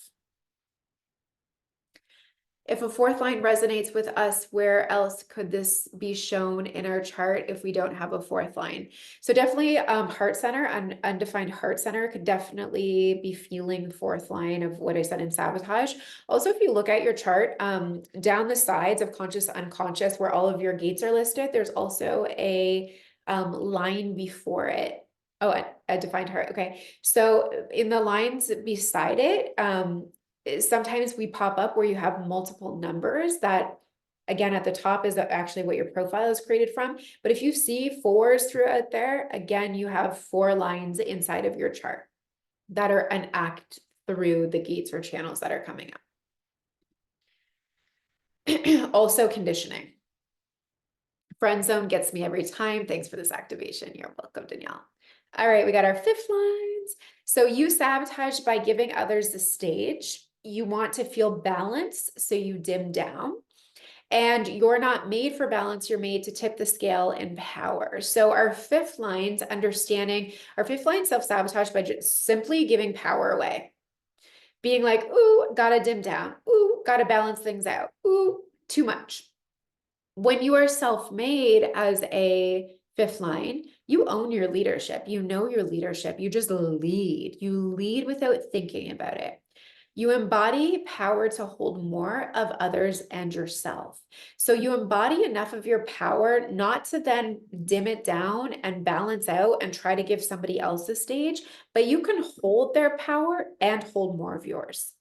If a fourth line resonates with us, where else could this be shown in our chart if we don't have a fourth line? So definitely heart center, undefined heart center could definitely be feeling fourth line of what I said in sabotage. Also, if you look at your chart, down the sides of conscious, unconscious, where all of your gates are listed, there's also a line before it. Oh, a defined heart. Okay. So in the lines beside it, sometimes we pop up where you have multiple numbers that, again, at the top is actually what your profile is created from. But if you see fours throughout there, again, you have 4 lines inside of your chart that are an act through the gates or channels that are coming up. Also conditioning. Friend zone gets me every time. Thanks for this activation. You're welcome, Danielle. All right, we got our 5th lines. So you sabotage by giving others the stage. You want to feel balance, so you dim down. And you're not made for balance, you're made to tip the scale in power. So our 5th line's understanding, our 5th line self-sabotage by just simply giving power away. Being like, ooh, gotta dim down. Ooh, gotta balance things out. Ooh, too much. When you are self-made as a 5th line, you own your leadership. You know your leadership. You just lead. You lead without thinking about it. You embody power to hold more of others and yourself. So you embody enough of your power not to then dim it down and balance out and try to give somebody else a stage, but you can hold their power and hold more of yours.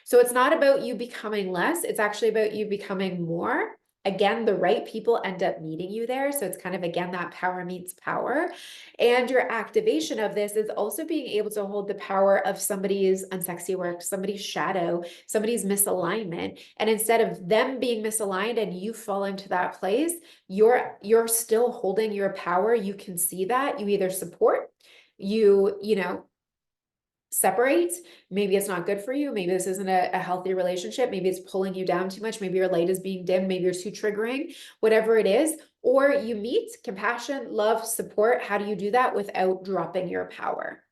So it's not about you becoming less, it's actually about you becoming more. Again, the right people end up meeting you there. So it's kind of, again, that power meets power. And your activation of this is also being able to hold the power of somebody's unsexy work, somebody's shadow, somebody's misalignment. And instead of them being misaligned and you fall into that place, you're still holding your power. You can see that. You either support, you know, separate. Maybe it's not good for you. Maybe this isn't a healthy relationship. Maybe it's pulling you down too much. Maybe your light is being dim. Maybe you're too triggering, whatever it is. Or you meet compassion, love, support. How do you do that without dropping your power?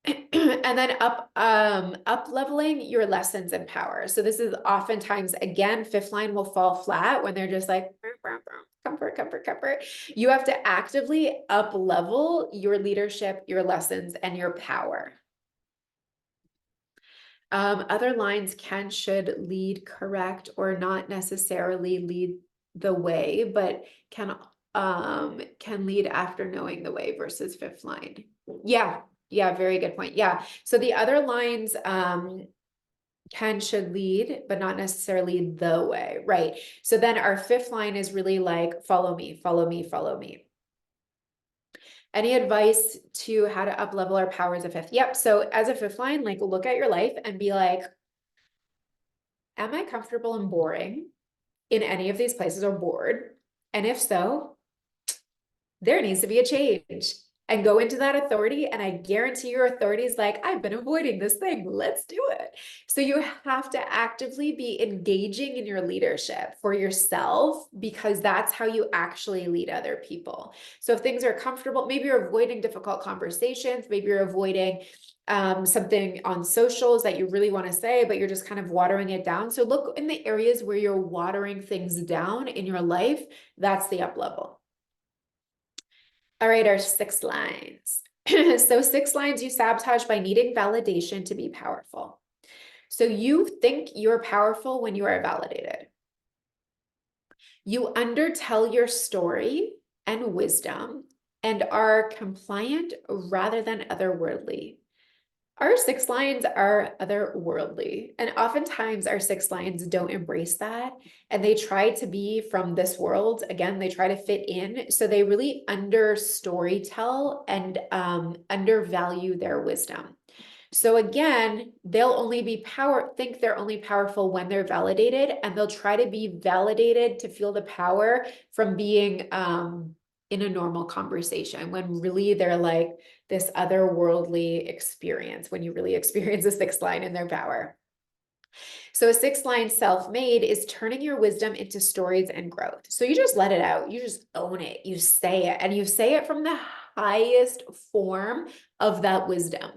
And then up leveling your lessons and power. So this is oftentimes, again, 5th line will fall flat when they're just like comfort, comfort, comfort. You have to actively up level your leadership, your lessons, and your power. Other lines should lead correct or not necessarily lead the way, but can lead after knowing the way versus 5th line. Yeah, very good point. Yeah. So the other lines should lead, but not necessarily the way, right? So then our 5th line is really like, follow me, follow me, follow me. Any advice to how to up level our power as a 5th? Yep. So as a 5th line, like look at your life and be like, am I comfortable and boring in any of these places or bored? And if so, there needs to be a change. And go into that authority, and I guarantee your authority is like, I've been avoiding this thing, let's do it. So you have to actively be engaging in your leadership for yourself, because that's how you actually lead other people. So if things are comfortable, maybe you're avoiding difficult conversations, maybe you're avoiding something on socials that you really want to say, but you're just kind of watering it down. So look in the areas where you're watering things down in your life. That's the up level. All right, our 6 lines. So 6 lines you sabotage by needing validation to be powerful. So you think you're powerful when you are validated. You undertell your story and wisdom and are compliant rather than otherworldly. Our 6 lines are otherworldly, and oftentimes our 6 lines don't embrace that, and they try to be from this world. Again, they try to fit in, so they really under storytell and undervalue their wisdom. So again, they'll only think they're only powerful when they're validated, and they'll try to be validated to feel the power from being in a normal conversation, when really they're like this otherworldly experience, when you really experience a sixth line in their power. So a sixth line self-made is turning your wisdom into stories and growth. So you just let it out. You just own it. You say it, and you say it from the highest form of that wisdom.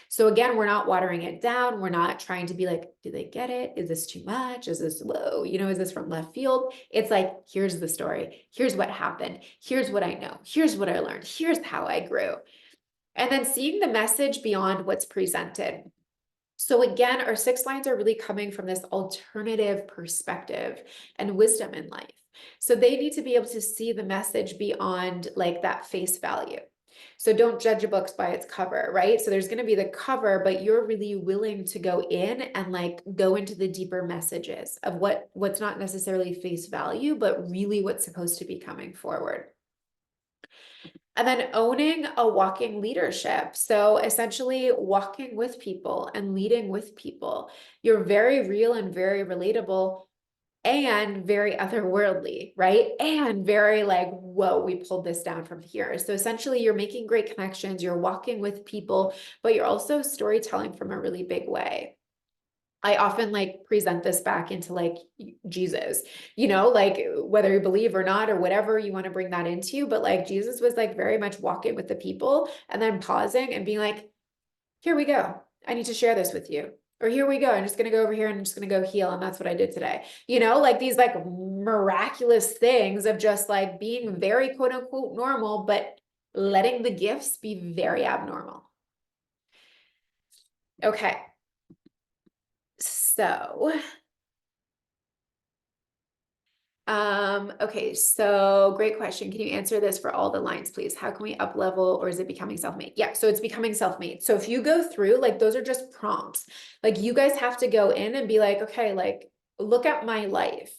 So again, we're not watering it down. We're not trying to be like, do they get it? Is this too much? Is this low? Is this from left field? It's like, here's the story. Here's what happened. Here's what I know. Here's what I learned. Here's how I grew. And then seeing the message beyond what's presented. So again, our six lines are really coming from this alternative perspective and wisdom in life. So they need to be able to see the message beyond like that face value. So don't judge a book by its cover, right? So there's going to be the cover, but you're really willing to go in and like go into the deeper messages of what's not necessarily face value, but really what's supposed to be coming forward. And then owning a walking leadership. So essentially walking with people and leading with people. You're very real and very relatable and very otherworldly, right? And very like, whoa, we pulled this down from here. So essentially you're making great connections, you're walking with people, but you're also storytelling from a really big way. I often like present this back into like Jesus, like whether you believe or not, or whatever you want to bring that into, but like Jesus was like very much walking with the people and then pausing and being like, here we go. I need to share this with you. Or here we go. I'm just going to go over here and I'm just going to go heal. And that's what I did today. Like these like miraculous things of just like being very quote unquote normal, but letting the gifts be very abnormal. Okay. So, okay, so great question. Can you answer this for all the lines, please? How can we up level, or is it becoming self-made? Yeah, so it's becoming self-made. So if you go through, like, those are just prompts. Like, you guys have to go in and be like, okay, like, look at my life.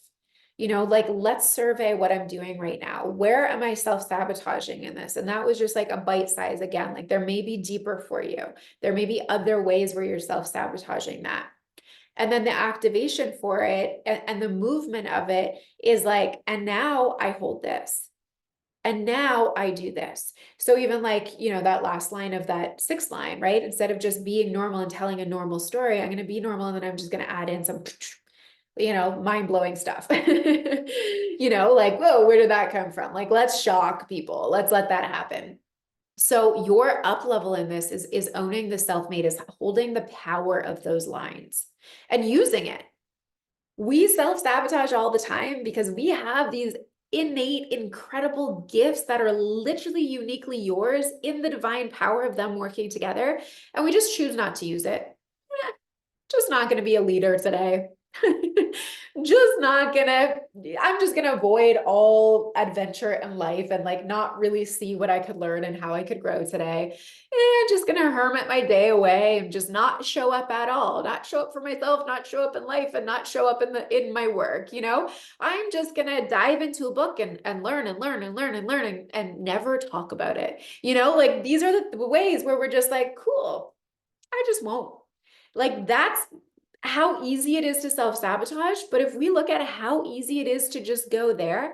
Like, let's survey what I'm doing right now. Where am I self-sabotaging in this? And that was just like a bite size again. Like, there may be deeper for you. There may be other ways where you're self-sabotaging that. And then the activation for it and the movement of it is like, and now I hold this. And now I do this. So even like, that last line of that sixth line, right? Instead of just being normal and telling a normal story, I'm going to be normal. And then I'm just going to add in some, mind-blowing stuff. Like, whoa, where did that come from? Like, let's shock people. Let's let that happen. So your up level in this is owning the self-made, is holding the power of those lines and using it. We self-sabotage all the time because we have these innate, incredible gifts that are literally uniquely yours in the divine power of them working together. And we just choose not to use it. Just not going to be a leader today. I'm just gonna avoid all adventure in life and like not really see what I could learn and how I could grow today. And just gonna hermit my day away and just not show up at all, not show up for myself, not show up in life, and not show up in my work. I'm just gonna dive into a book and learn and learn and learn and learn and never talk about it. Like these are the ways where we're just like, cool, I just won't. Like that's how easy it is to self-sabotage. But if we look at how easy it is to just go there,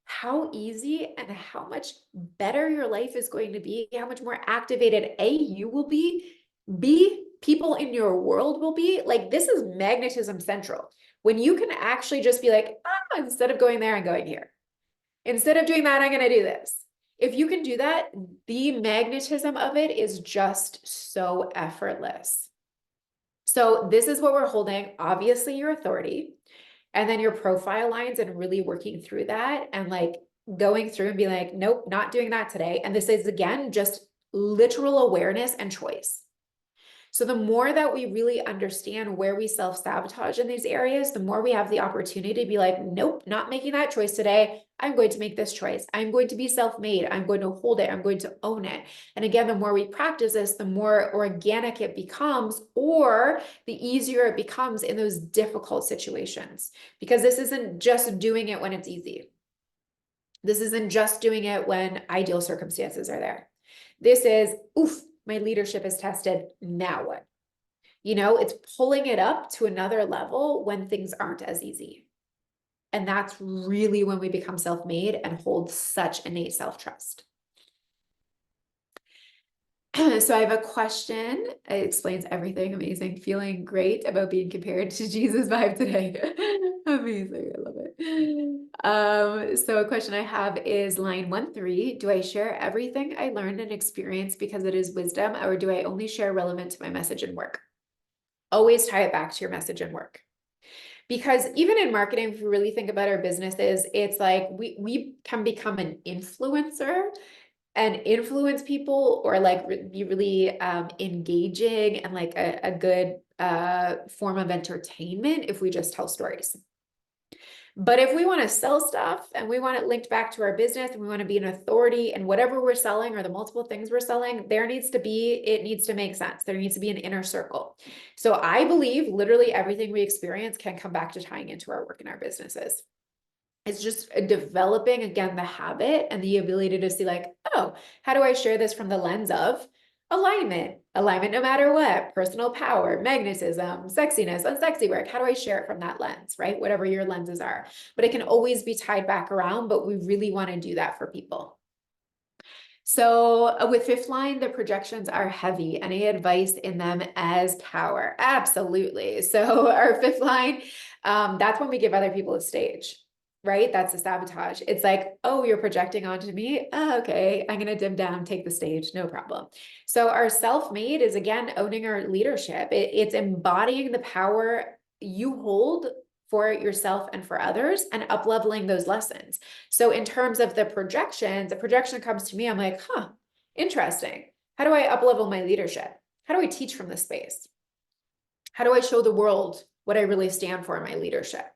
how easy and how much better your life is going to be, how much more activated you will be, people in your world will be. Like, this is magnetism central. When you can actually just be like, instead of going there, I'm going here. Instead of doing that, I'm going to do this. If you can do that, the magnetism of it is just so effortless. So this is what we're holding. Obviously your authority, and then your profile lines, and really working through that and like going through and be like, nope, not doing that today. And this is again, just literal awareness and choice. So the more that we really understand where we self-sabotage in these areas, the more we have the opportunity to be like, nope, not making that choice today. I'm going to make this choice. I'm going to be self-made. I'm going to hold it. I'm going to own it. And again, the more we practice this, the more organic it becomes, or the easier it becomes in those difficult situations. Because this isn't just doing it when it's easy. This isn't just doing it when ideal circumstances are there. This is, oof, my leadership is tested. Now what? It's pulling it up to another level when things aren't as easy. And that's really when we become self-made and hold such innate self-trust. So I have a question. It explains everything. Amazing. Feeling great about being compared to Jesus vibe today. Amazing. I love it. So a question I have is line 1-3. Do I share everything I learned and experience because it is wisdom, or do I only share relevant to my message and work? Always tie it back to your message and work. Because even in marketing, if you really think about our businesses, it's like we can become an influencer and influence people, or like be really engaging and like a good form of entertainment if we just tell stories. But if we want to sell stuff and we want it linked back to our business and we want to be an authority in whatever we're selling or the multiple things we're selling, it needs to make sense. There needs to be an inner circle. So I believe literally everything we experience can come back to tying into our work and our businesses. It's just developing, again, the habit and the ability to see like, oh, how do I share this from the lens of alignment no matter what, personal power, magnetism, sexiness, unsexy work. How do I share it from that lens, right? Whatever your lenses are, but it can always be tied back around, but we really want to do that for people. So with fifth line, the projections are heavy. Any advice in them as power? Absolutely. So our fifth line, that's when we give other people a stage, right? That's the sabotage. It's like, oh, you're projecting onto me. Oh, okay, I'm going to dim down, take the stage, no problem. So our self-made is, again, owning our leadership. It's embodying the power you hold for yourself and for others and up-leveling those lessons. So in terms of the projections, a projection comes to me, I'm like, huh, interesting. How do I up-level my leadership? How do I teach from this space? How do I show the world what I really stand for in my leadership?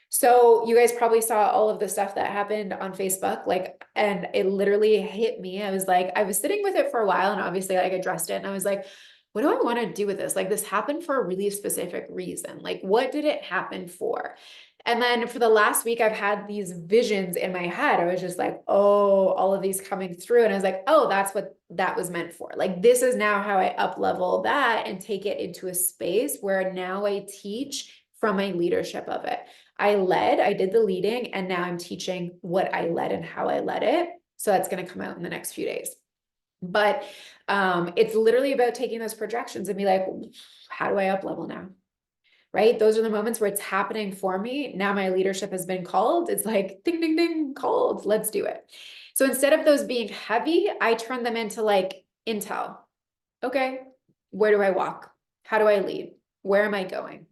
So you guys probably saw all of the stuff that happened on Facebook, like, and it literally hit me. I was sitting with it for a while, and obviously like I addressed it, and I was like, what do I want to do with this? Like, this happened for a really specific reason. Like, what did it happen for? And then for the last week, I've had these visions in my head. I was just like, oh, all of these coming through. And I was like, oh, that's what that was meant for. Like, this is now how I up level that and take it into a space where now I teach from my leadership of it. I did the leading, and now I'm teaching what I led and how I led it. So that's going to come out in the next few days. But it's literally about taking those projections and be like, how do I up level now? Right? Those are the moments where it's happening for me. Now my leadership has been called. It's like, ding, ding, ding, called. Let's do it. So instead of those being heavy, I turn them into like intel. Okay, where do I walk? How do I lead? Where am I going?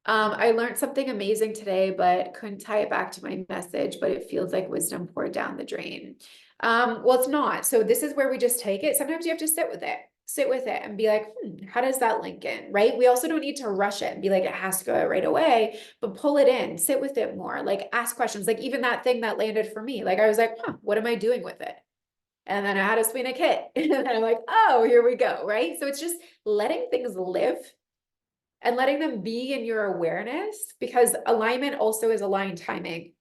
I learned something amazing today, but couldn't tie it back to my message, but it feels like wisdom poured down the drain. Well, it's not. So this is where we just take it. Sometimes you have to sit with it and be like, how does that link in, right? We also don't need to rush it and be like, it has to go out right away, but pull it in, sit with it more, like ask questions. Like even that thing that landed for me, like I was like, what am I doing with it? And then I had a splenic hit. And then I'm like, oh, here we go, right? So it's just letting things live and letting them be in your awareness, because alignment also is aligned timing,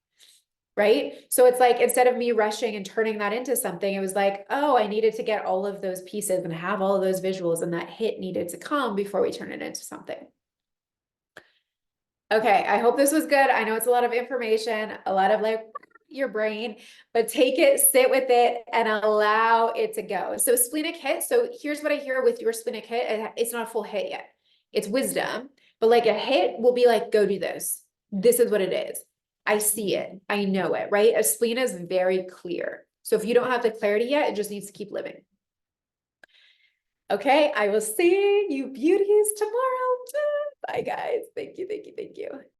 right? So it's like, instead of me rushing and turning that into something, it was like, oh, I needed to get all of those pieces and have all of those visuals, and that hit needed to come before we turn it into something. Okay, I hope this was good. I know it's a lot of information, a lot of like your brain, but take it, sit with it, and allow it to go. So splenic hit. So here's what I hear with your splenic hit. It's not a full hit yet. It's wisdom, but like a hit will be like, go do this. This is what it is. I see it. I know it, right? A spleen is very clear. So if you don't have the clarity yet, it just needs to keep living. Okay, I will see you beauties tomorrow. Bye guys. Thank you, thank you, thank you.